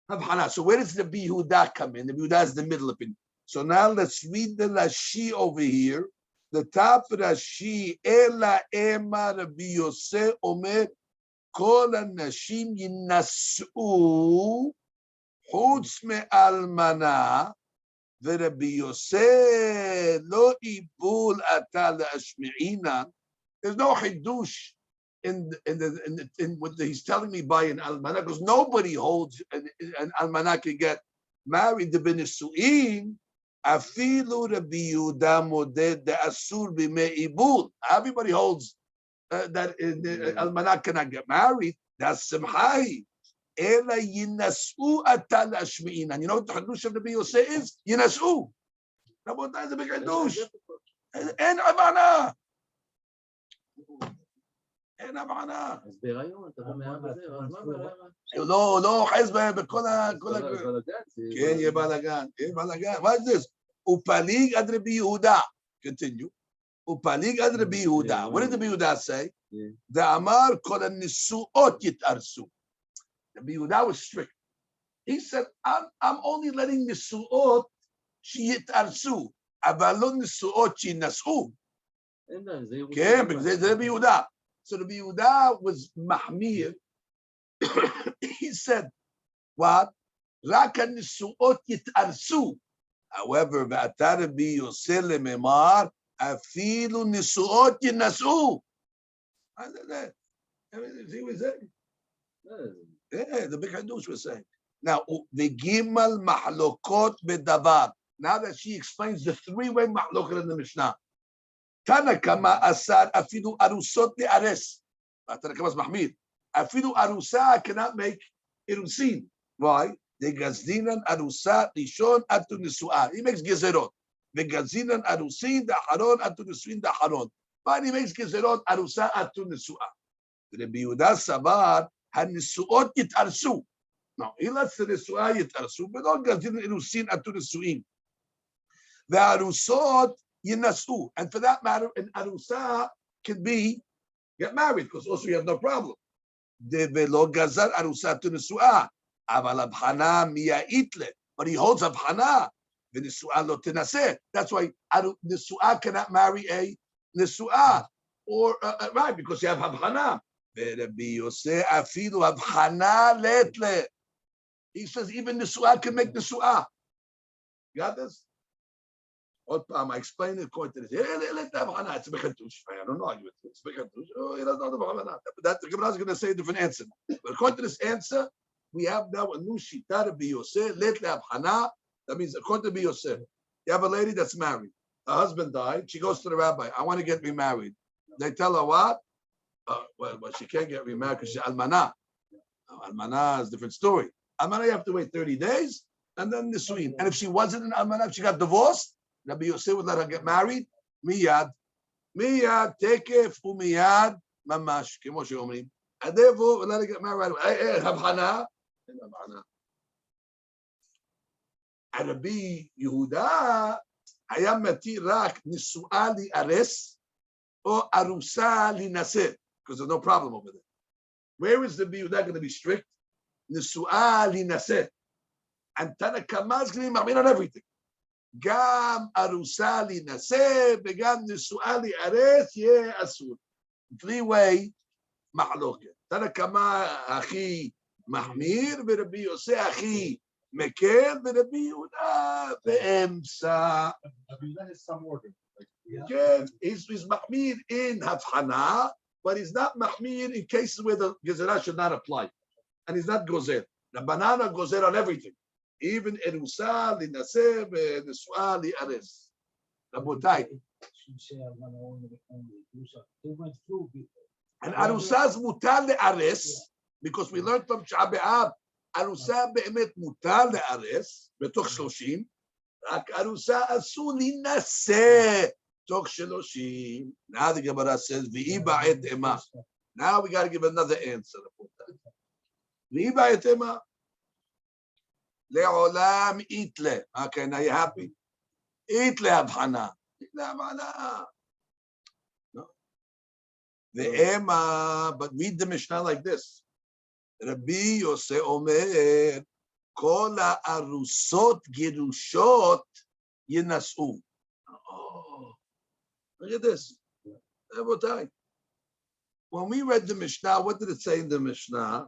Havhana. So where does Rabbi Yehuda come in? Rabbi Yehuda is the middle opinion. So now let's read the Rashi over here. The top Rashi, Ela Ema Rabbi Yosef Omer, Kol HaNashim Yinas'u, Chutz Me'almana, Rabbi Yosef Lo Ibul Ata Le'ashmi'ina. There's no chidush in what he's telling me by an almana, because nobody holds an almana can get married to benisuin. Afilu Rabbi Yehuda moded the asur b'mei ibul. Everybody holds that almana cannot get married. That's simchai. Ela yinasu atal ashmi'in. And you know what the hadush of Rabbi Yosef is? Yinasu. Now that's a big hadush. And almana. אין הבענה. אז בהיריון, אתה אומר בזה, אז מה בהיריון? לא, חזבה בכל כן, יהיה בלגן. What is this? ופליג עד רבי יהודה. Continue. ופליג עד רבי יהודה. What did רבי יהודה say? דאמר כל הנישואות יתארסו. רבי יהודה was strict. He said, I'm only letting נישואות שיתארסו, אבל לא נישואות שינשאו. כן, זה רבי יהודה. So Rabbi Yehuda was mahmir. He said, what? Rak hanisuot yitarsu. However, v'ata Rabbi Yosef lememar, afilu nisuot yinasu. See what he's saying? Yeah, the big hadush was saying. Now, v'gimal mahlokot bedavar. Now that she explains the three-way mahlokot in the Mishnah. Tanakama asad afidu arusot le'ares. Tanakama's mahmir. Afidu arusa cannot make irusin. Why? The gazdinan arusa rishon atu nisu'ah. He makes gezerot. The gazdinan arusin the haron atu nisuin the haron. But he makes gezerot arusa atu nisu'ah. The Rabbi Yehuda sabar had nisuot yitarsu. Now he lets the nisu'ah yitarsu, but not gazdinan irusin atu nisuin. The arusot Yinasu, and for that matter, an arusa can be get married because also you have no problem. De velo gazar arusa to nisuah, aval abhana miyaitle, but he holds abhana. The nisuah lo tenase. That's why nisuah cannot marry a nisuah, or right because you have abhana. Rabbi Yosef afilu abhana letle. He says even nisuah can make nisuah. You got this? I explained it according to this. It's a bechadush. I don't know. It's a bechadush. Oh, he doesn't know the Bahana. That the Gemara is going to say a different answer. But according to this answer, we have now a new shita Rabbi Yosef. Let le'abhana. That means according to Rabbi Yosef, you have a lady that's married. Her husband died. She goes to the rabbi. I want to get remarried. They tell her what? Well, she can't get remarried because she's almana. Almana is a different story. Almana, you have to wait 30 days and then nisuin. And if she wasn't an almana, if she got divorced, Rabbi Yosef would let her get married. Miyad, tekef umiyad, mamash, kemo sheomrim. And therefore, would let her get married right away. Habhana, and Rabbi Yehuda, hayam mati rak nisu'a li ares or arusa li nasir, because there's no problem over there. Where is Rabbi Yehuda going to be strict? Nisu'a li nasir, and Tanakama is going to be ma'min on everything. Gam arusa li naseh, begam nisu'a li ares, ye asur. Three-way mahloket. Tanakama achi mahmir, v'Rabbi Yosef achi mekel, v'Rabbi Yehuda ve'emsa. Rabbi Yehuda has some order. He's mahmir in havhana, but he's not mahmir in cases where the gezerah should not apply. And he's not gozer. The banana gozer on everything. Even Erusa linaseh ve'nesua li'ares. Rabotai. And Arusas mutar le'ares, because we learned from Shah B'Av, Arusa be'emet mutar le'ares, betoch 30, רק Arusa אסור להינשא תוך 30. Now the Gemara says, ויהי בעת אימה. Now we got to give another answer. ויהי בעת אימה. לעולם איתלה. Okay, now you happy? איתלה הבחנה. איתלה הבחנה. No. ואימה, but read the Mishnah like this. רבי יוסי אומר, כל הארוסות גירושות ינסעו. Oh, look at this. When we read the Mishnah, what did it say in the Mishnah?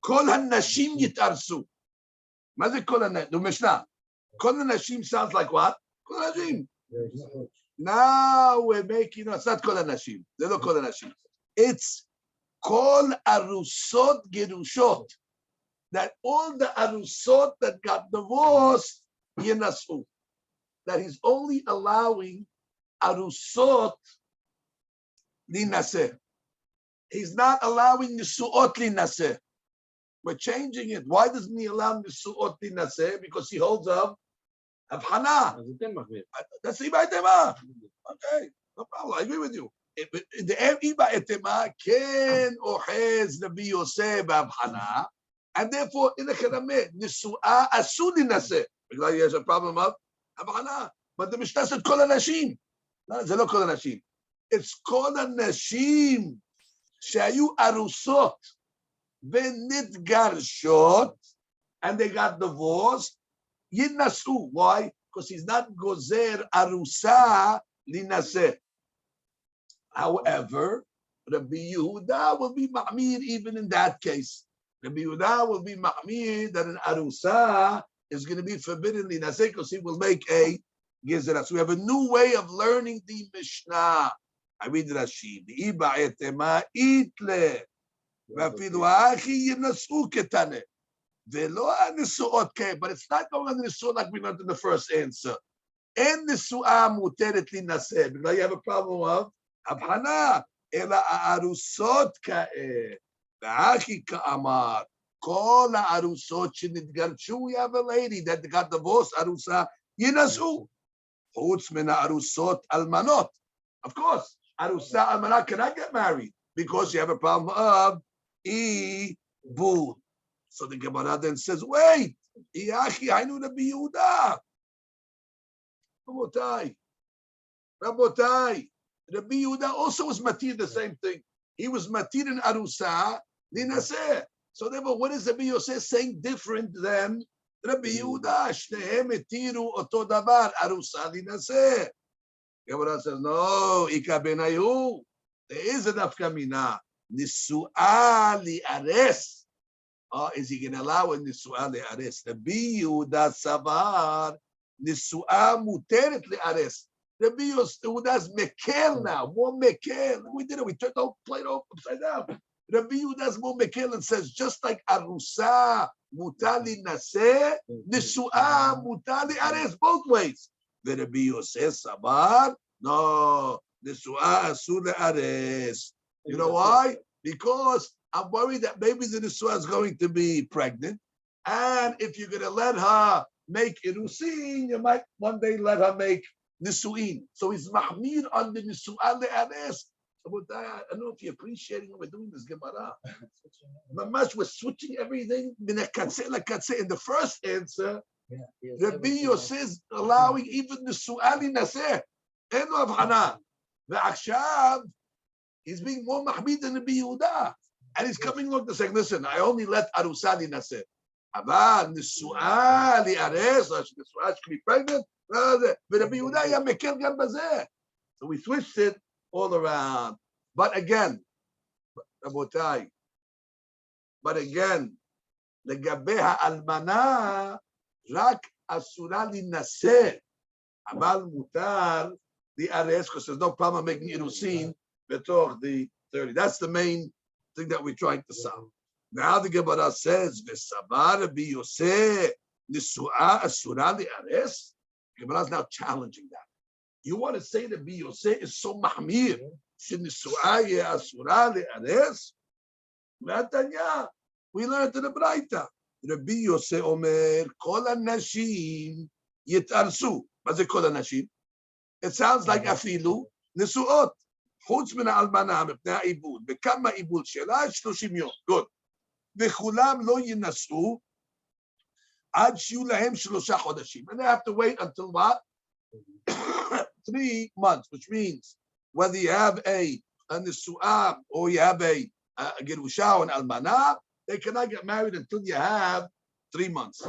כל הנשים יתארסו. מה זה כל הנשים? The Mishnah. כל הנשים sounds like what? כל הנשים. Now we're making, no, it's not כל הנשים. זה לא כל הנשים. It's כל ארוסות גירושות. That all the arusot that got divorced, yinasu. That he's only allowing arusot linaseh. He's not allowing nisuot linaseh. We're changing it. Why doesn't he allow nisuot linaseh? Because he holds up abhana. That's iba etema. Okay, no problem. I agree with you. The iba etema ken ohez Rabbi Yosef abhana. And therefore, in the Kedameh, Nisu'ah asu linaseh. Because he has a problem of abhana. But the Mishnah said kol hanashim. No, it's not kol hanashim. It's kol hanashim shayu arusot v'nitgarshot, and they got divorced. Yinasu. Why? Because he's not gozer arusa linaseh. However, Rabbi Yehuda will be ma'mir even in that case. Rabbi Yehuda will be ma'mir that an arusa is going to be forbidden linaseh because he will make a gezerah. So we have a new way of learning the Mishnah. I read Rashi. Iba etema itle v'afilu ha'achi yinasu ketane ve'lo ha'nisuot ke. But it's not going on nisuot like we learned in the first answer. En nisuah muteret linaseh. Because you have a problem of abhana ela arusot ka'eh. V'achi ka'amar. Kol ha'arusot shenitgarshu. We have a lady that got divorced. Arusa yinasu. Chutz min ha'arusot almanot. Of course, arusa almanot cannot get married because you have a problem of ibud. So the Gemara then says, wait, Iachi hainu Rabbi Yehuda. Rabotai. Rabbi Yehuda also was matir the same thing. He was matir in arusa linaseh. So therefore, what is Rabbi Yosef saying different than Rabbi Yehuda? Shnehem etiru oto davar arusa linaseh. Gemara says, no, ika benayu. There is a nafkamina. Nisu'a li'ares. Is he going to allow a nisu'a li'ares? Rabbi Yehuda savar nisu'a muteret li'ares. Rabbi Yehuda's mekel now, more mekel. We did it. We turned the whole plate upside down. Rabbi Yehuda's more mekel and says, just like arusa mutali naseh, nisu'a mutali ares, both ways. The Rabbi Yosef sabar, no, nisu'a asur ares. You know why? Because I'm worried that maybe the nisu'a is going to be pregnant, and if you're going to let her make irusin, you might one day let her make nisu'in. So he's mahmir on the nisu'a le'ares. I don't know if you're appreciating what we're doing this Gemara. Mamash, we're switching everything. In the first answer, Rabbi Yosef is allowing even the su'ali naseh. Eno avhana. Ve'achshav, he's being more mahmid than Rabbi Yehuda. And he's coming along to say, listen, I only let arusali naseh. Aval, nisu'ali ares, nisu'ali can be pregnant. Rabbi Yehuda, ya mekel gam bazeh. So we switched it all around. But again, Rabotai, לגבי האלמנה, רק אסורה להינשא, אבל מותר להיארס, because there's no problem making irusin between the 30. That's the main thing that we're trying to solve. Now the Gemara says, וסבר רבי יוסף Nisua asura li'ares. Gemara is now challenging that. You want to say that Rabbi Yosef is so mahmir? Nisua ye asura li'ares. Matanya. We learned in the Braita. Rabbi Yosef Omer kol hanashim yitarsu. What's it kol hanashim? It sounds like afilu nisuot. חוץ מן האלמנה מפני העיבוד, בכמה עיבוד שלה? 30 יום. Good. וכולם לא ינסו עד שיהיו להם 3 חודשים. And they have to wait until what? 3 months, which means whether you have a nisu'ah or you have a gerusha or an almana, they cannot get married until you have 3 months.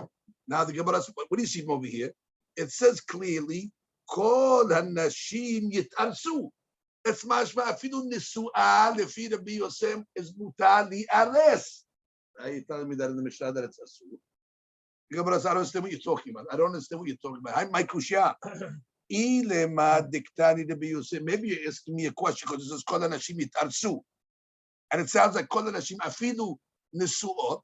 Now the Gemara, what do you see from over here? It says clearly, kol hanashim yitarsu. It's mashma afilu nisu'ah lefi Rabbi Yosef is mutar li'ares. Now you're telling me that in the Mishnah that it's asur. The Gemara says, I don't understand what you're talking about. I don't understand what you're talking about. My kushya. Maybe you're asking me a question because it says kol hanashim yitarsu. And it sounds like kol hanashim afilu nisu'ot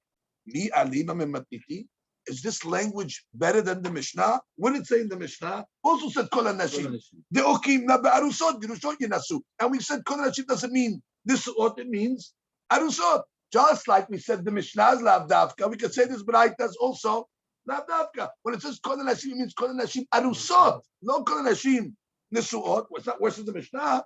li'alim mematniti. Is this language better than the Mishnah? What did it say in the Mishnah? Also said kol hanashim. De'okim na be'arusot, girushot yinasu. And we said kol hanashim doesn't mean nisu'ot, it means arusot. Just like we said the Mishnah is lav davka, we could say this Braita is also lav davka. When it says kol hanashim, it means kol hanashim arusot, no kol hanashim nisu'ot. What's that worse than the Mishnah?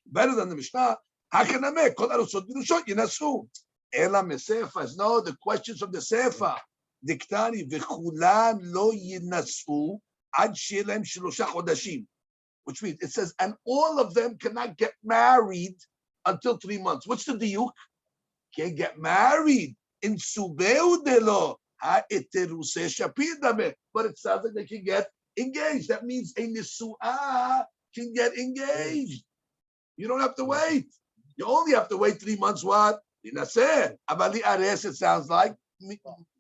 Better than the Mishnah. Hakanameh, kol arusot, girushot yinasu. Ela mesefas. No, the questions of the sefer. Diktani v'chulan lo yinasu ad shelem 3 chodashim, which means it says, and all of them cannot get married until 3 months. What's the diuk? Can't get married in subeu delo ha'eteruse shapidame, but it sounds like they can get engaged. That means a nisu'ah can get engaged. You don't have to wait. You only have to wait 3 months. What? Linaseh abali ares. It sounds like.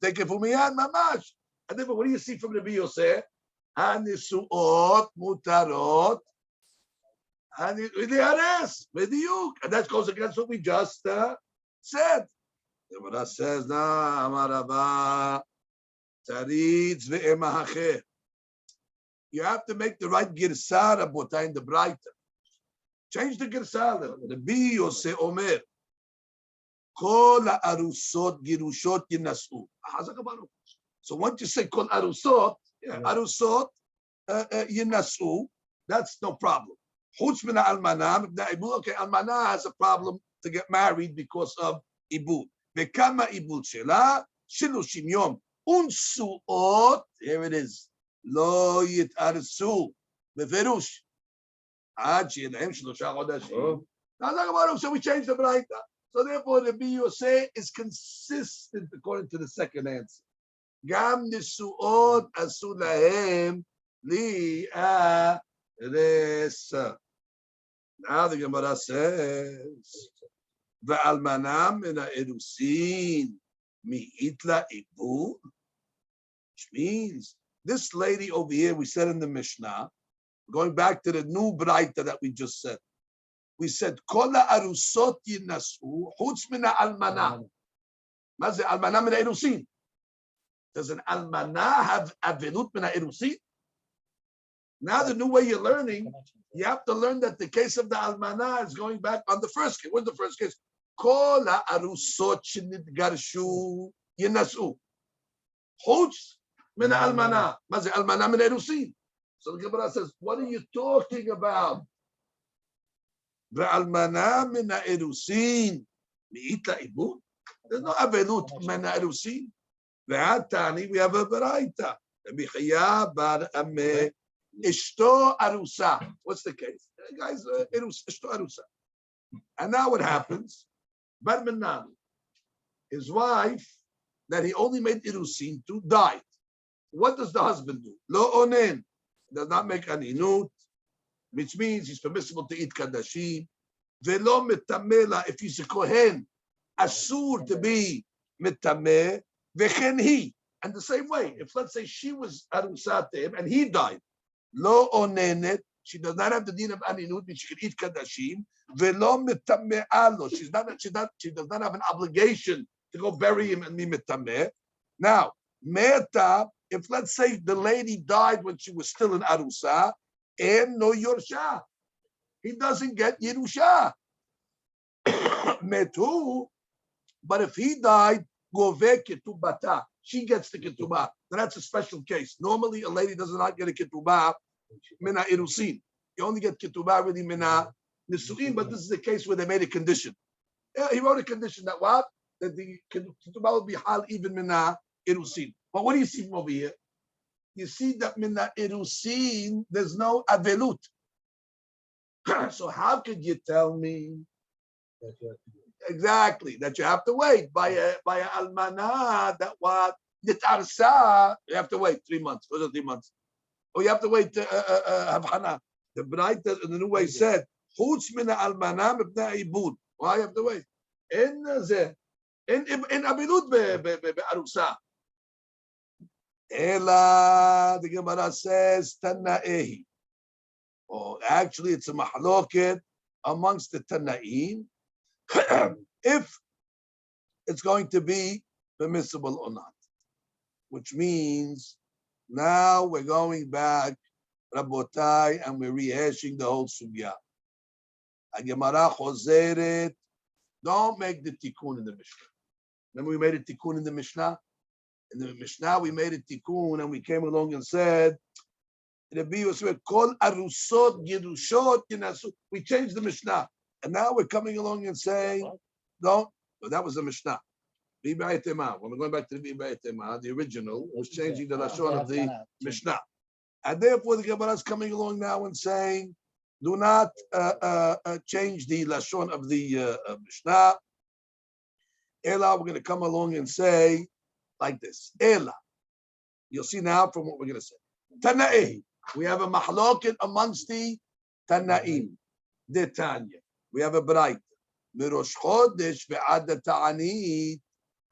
Take it for me, mamash. And then, what do you see from Rabbi Yosef? Hanisuot mutarot, hanisuot mediyuk, and that goes against what we just said. The Gemara says, "Na amarava taritz ve'emahacher." You have to make the right girsah rabotay in the Braita. Change the girsah. Rabbi Yosef Omer. Kol arusot girushot yinasu. So once you say kol arusot, arusot yinasu, that's no problem. Chutz min almana, okay, almana has a problem to get married because of ibud. Bekama ibud shela 30 yom. Unsuot, here it is. Lo yitarsu beferush. Ad she'elhem 3 chodashim. So we changed the Braita. So therefore, the Rabbi Yosef is consistent according to the second answer. Gam nisuot asu lahem li'ares. Now the Gemara says, "Ve'almanam min ha'erusin mi'itla ibud," which means this lady over here, we said in the Mishnah, going back to the new Braita that we just said. We said, Kol arusot yinasu, chutz min almana. Maze almana min erusin. Does an almana have avenut min erusin? Now the new way you're learning, you have to learn that the case of the almana is going back on the first case. What's the first case? Kol arusot shenitgarshu yinasu. Chutz min almana. Maze almana min erusin. So the Gemara says, what are you talking about? Ve'almana min ha'erusin mi'itla ibud. There's no avelut min ha'erusin. Ve'atani, we have a Braita. Michaya bar ameh ishto arusa. What's the case? Guys, ishto arusa. And now what happens? Bar Minan, his wife, that he only made irusin to, died. What does the husband do? Lo onen, does not make aninut, which means he's permissible to eat kadashim. Velo metamela, if he's a kohen, asur to be metameh, vechen he. And the same way, if let's say she was arusat to him and he died, lo onenet, she does not have the din of aninut, but she can eat kadashim. Velo metameh alo, she does not have an obligation to go bury him and be metameh. Now, meta if let's say the lady died when she was still in Arusa, and no Yorsha, he doesn't get Yerusha. Metu, but if he died, Gove Ketubata, she gets the Ketubah. Now that's a special case. Normally, a lady does not get a Ketubah Mina Irusin. You only get Ketubah really Mina Nisuin, but this is a case where they made a condition. Yeah, he wrote a condition that what? That the Ketubah will be Hal even Mina Irusin. But what do you see from over here? You see that Mina Irusin, there's no Avelut. So how could you tell me exactly that you have to wait by a almana that what yitarsa? You have to wait 3 months. Those are 3 months. Or you have to wait havhana. The bright in the new way said chutz min almana mibnei ibud. Why you have to wait? In abilut be'arusa. Ela the Gemara says tannaehi. Oh, actually, it's a mahloket amongst the Tanaim if it's going to be permissible or not. Which means now we're going back, Rabotai, and we're rehashing the whole sugya. Gemara chozeret, don't make the tikkun in the Mishnah. Remember we made a tikkun in the Mishnah? In the Mishnah we made a tikkun and we came along and said, Rabbi Yosef, Kol Arusot Yerushot Yinasu. We changed the Mishnah, and now we're coming along and saying, "Don't." Well, that was the Mishnah. When we're going back to the Bi'aytema, the original was changing the lashon of the Mishnah, and therefore the Gemara is coming along now and saying, "Do not change the lashon of the Mishnah." Ela, we're going to come along and say like this. Ela, you'll see now from what we're going to say. Tana'eh. We have a mahloket amongst the Tanaim. The Tanya. We have a bright. Mirosh Chodesh ve'ad ta'anit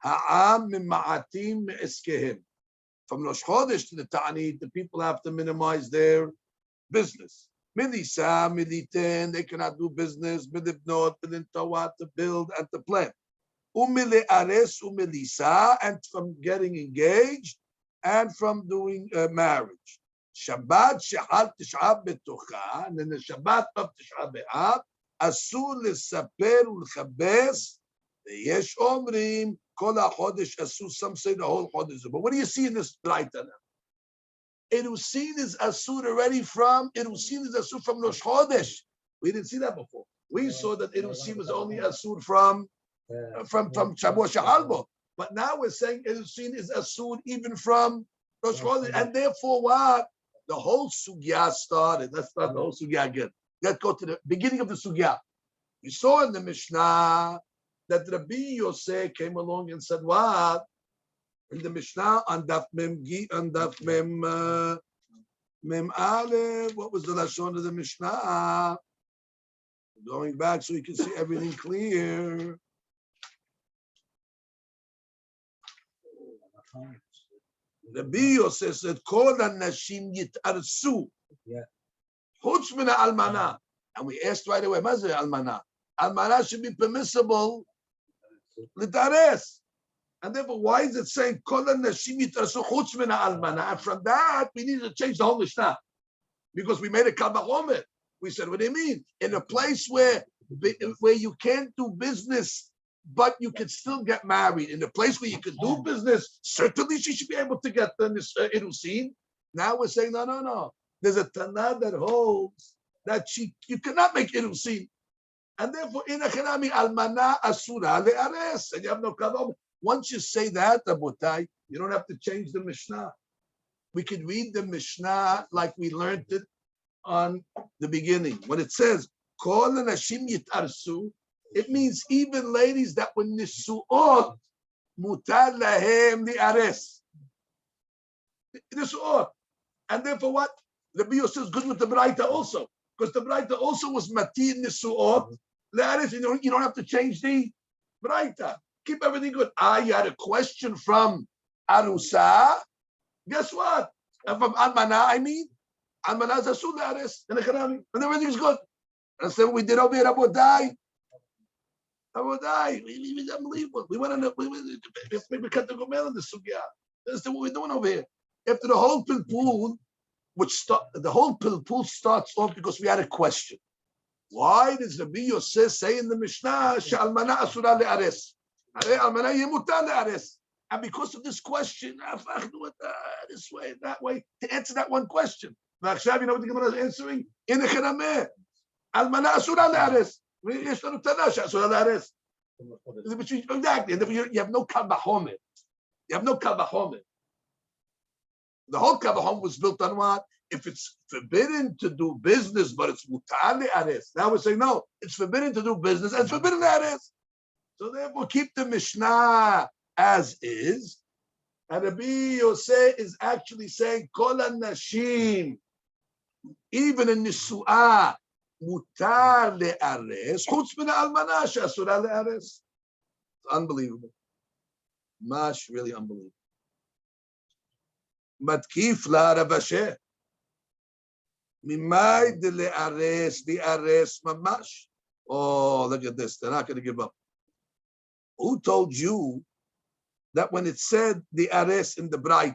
ha'am min ma'atim me'eskehem. From Rosh Chodesh to the Ta'anit, the people have to minimize their business. Milisa, militen, they cannot do business. Milibnot, milintawat, to build and to plant. Umile ares, umilisa, and from getting engaged and from doing marriage. Shabbat shehal tish'a betocha, and then the Shabbat of Tish'a B'Av, asur lesaper ulchabes, yesh omrim, kol hachodesh asur, some say the whole chodesh. But what do you see in this Braita now? Erusin is asur already from, Erusin is asur from Rosh Chodesh. We didn't see that before. We saw that Erusin was only asur from Shavuot Shehalbo. But now we're saying Erusin is asur even from Rosh Chodesh, and therefore what? The whole sugya started. Let's start the whole sugya again. Let's go to the beginning of the sugya. We saw in the Mishnah that Rabbi Yosef came along and said, what? In the Mishnah on Daf Mem Aleph, what was the lashon of the Mishnah? Going back so you can see everything clear. Rabbi Yosef said, "Kol hanashim yitarsu, chutz min almana." And we asked right away, "What is almana?" Almana should be permissible litares. And therefore, why is it saying "Kol hanashim yitarsu chutz min almana"? And from that, we need to change the whole Mishnah because we made a kal vachomer. We said, "What do you mean? In a place where you can't do business, but you could still get married. In a place where you could do business, certainly she should be able to get this Irusin." Now we're saying, no. There's a Tana that holds that you cannot make Irusin. And therefore, in a Chanami, Almana Asura le'ares. And you have no kavam. Once you say that, Rabotai, you don't have to change the Mishnah. We could read the Mishnah like we learned it on the beginning. When it says, Kol hanashim yitarsu, it means even ladies that were nisuot, mutar lahem li'ares. Nisuot. And therefore what? Rabbi Yosef is good with the Braita also. Because the Braita also was matir nisuot, li'ares. You don't have to change the Braita. Keep everything good. You had a question from Arusa. Guess what? And from Almana, Almana is asur li'ares. And everything's good. And so we did over here, Rabotai. It was unbelievable. We cut the gomel in the sugya. That's what we're doing over here. After the whole pilpul, the whole pilpul starts off because we had a question. Why does Rabbi Yosef say in the Mishnah, She'almana asura le'ares? Almana yemutar le'ares. And because of this question, do it this way, that way, to answer that one question. Now, you know what the Gemara is answering? In the Cherameh. Almana asura le'ares. Exactly. And you have no kal b'chomer. You have no kal b'chomer. The whole kal b'chomer was built on what? If it's forbidden to do business, but it's mutar le'ares. Now we're saying, no, it's forbidden to do business and it's forbidden le'ares. So therefore, keep the Mishnah as is. And Rabbi Yosef is actually saying, Kol nashim, even in Nisu'ah, mutar le'ares, chutz min almana she'asura le'ares. It's unbelievable. Mash, really unbelievable. Matkif la Rav Asher. Mimai de le'ares mamash. Oh, look at this. They're not going to give up. Who told you that when it said the ares in the Braita,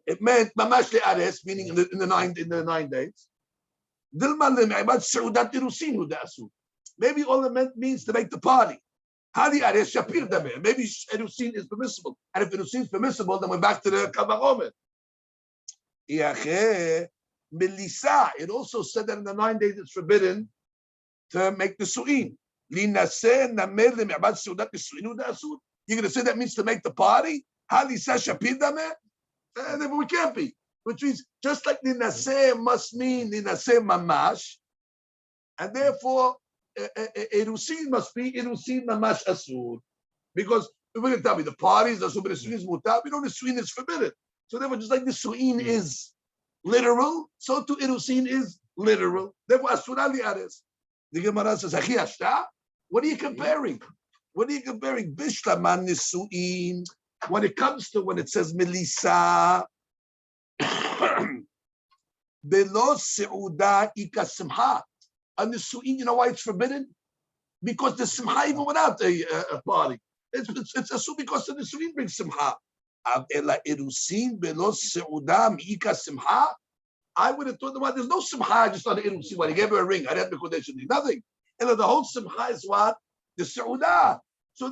it meant mamash le ares, meaning in the 9 days? Maybe all it meant means to make the party. Maybe erusin is permissible, and if erusin is permissible, then we're back to the kavachomer. Melissa, it also said that in the 9 days it's forbidden to make the su'in. You're going to say that means to make the party? We can't be. Which means just like linaseh must mean linaseh mamash, and therefore erusin must be erusin mamash asur. Because if we're going to tell me the parties asur, but the su'in is mutar, we know the su'in is forbidden. So therefore, just like the su'in is literal, so too erusin is literal. Therefore, asura li'ares. The Gemara says, what are you comparing? What are you comparing? Bishlaman nisu'in. When it comes to when it says Melissa, Belo se'uda ika simha. And the su'in, you know why it's forbidden? Because the simha even without a party. It's assumed because the su'in brings simha. Ela erusin belo se'uda ika simha. I would have thought about there's no simha just on the erusin. When he gave her a ring, I didn't have the nothing. And the whole simha is what? The se'uda. So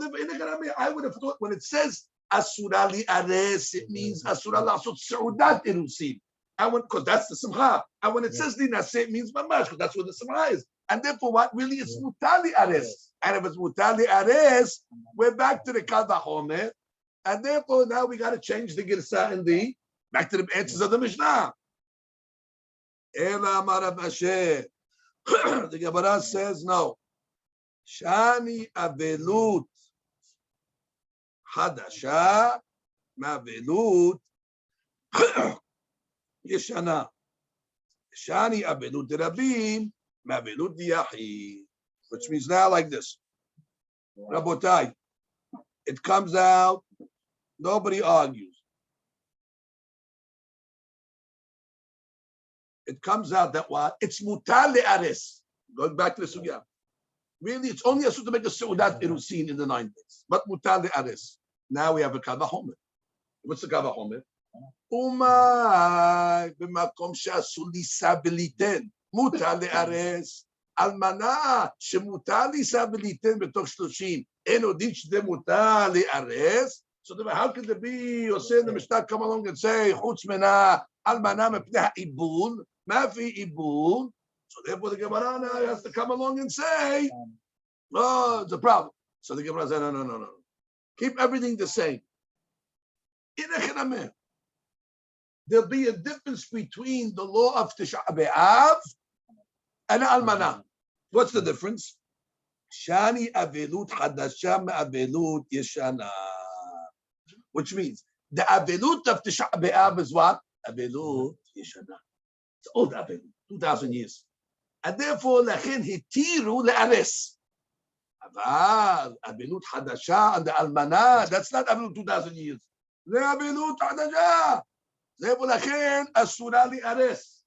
I would have thought when it says asura li ares, it means asura la asut se'udat erusin. And because that's the simha. And when it says li naseh, it means mamash, because that's what the simha is. And therefore, what really is mutali ares. And if it's mutali ares, we're back to the kal v'chomer. And therefore, now we got to change the girsa in the back to the answers of the Mishnah. Ela Rav Asher. The Gemara says no. Shani avelut hadasha ma'avelut yeshana. Shani avelut derabim ma'avelut diyahi. Which means now like this. Rabotai, it comes out. Nobody argues. It comes out that what? It's mutar le'ares. Going back to the sugya. Really, it's only asur to make a seudat erusin in the 9 days. But mutar le'ares. Now we have a kal v'chomer. What's the kal v'chomer? Umay b'makom she'asur lisa v'liten. Mutar le'ares. Almana shemutar lisa v'liten b'toch 30. Eno din sh'de mutar le'ares. So how can there be Yosef in the Mishnah come along and say chutz mena almana mepnei ibul mafi ibul? So therefore the Gemara now has to come along and say, oh, it's a problem. So the Gemara said, no. Keep everything the same. There'll be a difference between the law of Tisha B'Av and almana. What's the difference? Shani avelut hadasha me'avelut yeshana. Which means the avelut of Tisha B'Av is what? Avelut yeshana. It's old avelut, 2,000 years. And therefore, lachin hitiru le'ares. Aval, avelut hadasha and the almana, that's not avelut 2,000 years. The avelut hadasha. Therefore, lachin asura le'ares.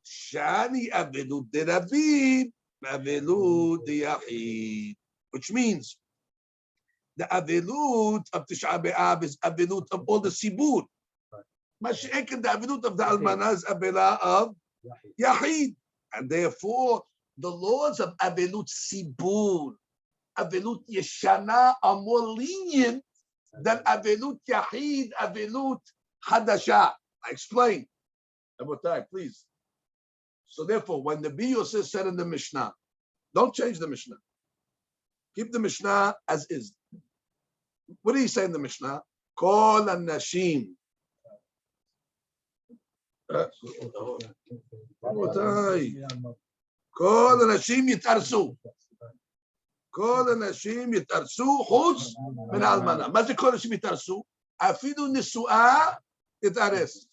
Shani avelut derabim, avelut yachid. Which means the Avelut of Tisha B'Av is Avelut of all the Sibur. Masechet, the Avelut of the Almanah is Avela of Yahid. And therefore, the laws of Avelut Sibur, Avelut Yeshana are more lenient than Avelut Yahid, Avelut Hadasha. I explain. Rabotai, please. So therefore, when the Rabbi Yosef said in the Mishnah, don't change the Mishnah. Keep the Mishnah as is. What did he say in the Mishnah? Kol Nashim. Rabotai. Kol Nashim Yitarsu. Kol Nashim Yitarsu Chutz min Almana. מה זה כל אנשים יתארסו? אפילו נשואה יתארס.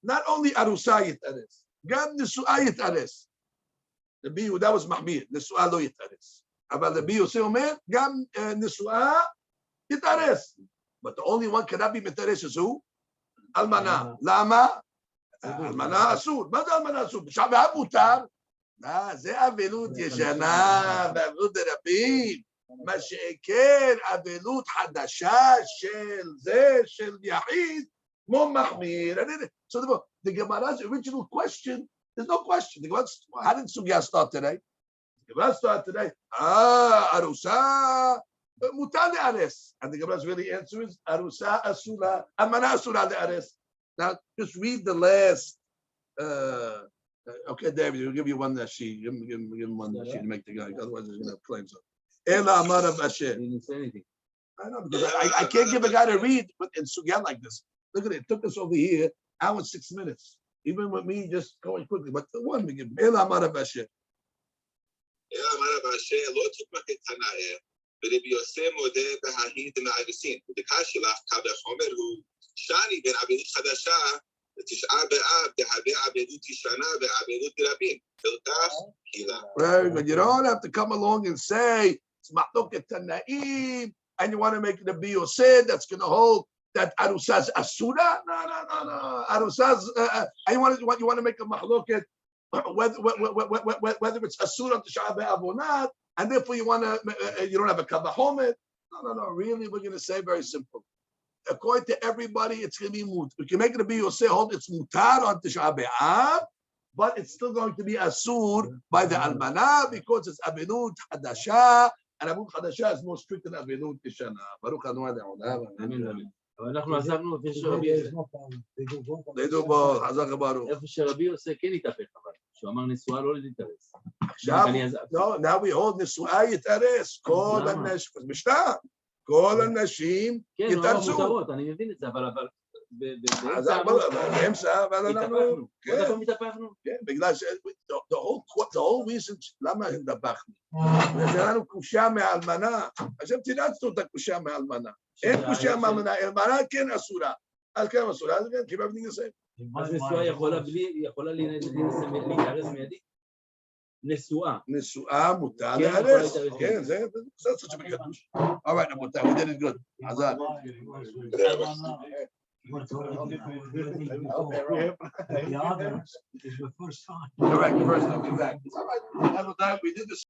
Not only ארוסה יתארס, גם נשואה יתארס. רבי יהודה was מחמיר, נשואה לא יתארס. אבל רבי יוסי אומר, גם נשואה יתארס. But the only one cannot be מתארס is who? אלמנה. למה? אלמנה אסור. מה זה אלמנה אסור? בשעה מותר. זה אבלות ישנה, ואבלות דרבים. מה שכן, אבלות חדשה של זה, של יחיד, כמו מחמיר. So the Gemara's original question, there's no question. How did Sugya start today? The Gemara started today, Arusa, mutar le'ares. And the Gemara's really answer is, Arusa asura, Almana asura le'ares. Now, just read the last, okay, David, we'll give you one nashi. Give him one nashi to make the guy, otherwise he's going to have claims. Ela amar of Asher. He didn't say anything. I know, because I can't give a guy to read in Sugya like this. Look at it, it took us over here, hour and 6 minutes. Even with me just going quickly. But the one we give, Ela amar of Asher. Ela amar of Asher, lo tukmak et Tanae, ורבי יוסף מודה בההיד מהאריסין. ובדקה שלך קו החומר הוא שני בין עבדות חדשה לתשעה באב, דהווה עבדות ישנה ועבדות רבים. ולכך קהילה. Very good. You don't have to come along and say, it's mahloket tanaim, and you want to make it a biyoseh that's going to hold that arusaz asura? No. Arusaz, and you want to make a mahloket whether it's asura to Tisha B'Av or not, and therefore you don't have a kavahomet. No. Really, we're going to say very simple. According to everybody, it's going to be mut. We can make it a biyoseh, hold it's mutar on Tisha B'Av, but it's still going to be asur by the almanah because it's avinut hadasha, and avinut hadasha is more strict than avinut yeshana. Baruch Adonai Le'olam. אבל אנחנו עזבנו איפה שרבי יוסף. They do both. חזק וברוך. איפה שרבי יוסף כן התהפך אבל. שהוא אמר נשואה לא להתארס. No, now we hold נשואה יתארס. כל הנשים, משנה, כל הנשים יתארסו. כן, מותרות, אני מבין את זה, אבל באמצע, אבל אנחנו... עוד פעם התהפכנו? כן, בגלל ש... The whole reason, למה התהפכנו? זה לנו קושה מהאלמנה. עכשיו תנצנו את הקושה מהאלמנה. אין קושה מהאלמנה, אלמנה כן אסורה. אז כן אסורה, אז כן, כיפה בני נסיים. אז נשואה יכולה להתארס מיידית? נשואה מותר להרס. כן, זה קצת שבקדוש. All right, רבותיי, we did it good. עזר. The others is the first time. Correct, first time, exactly. All right, we did this.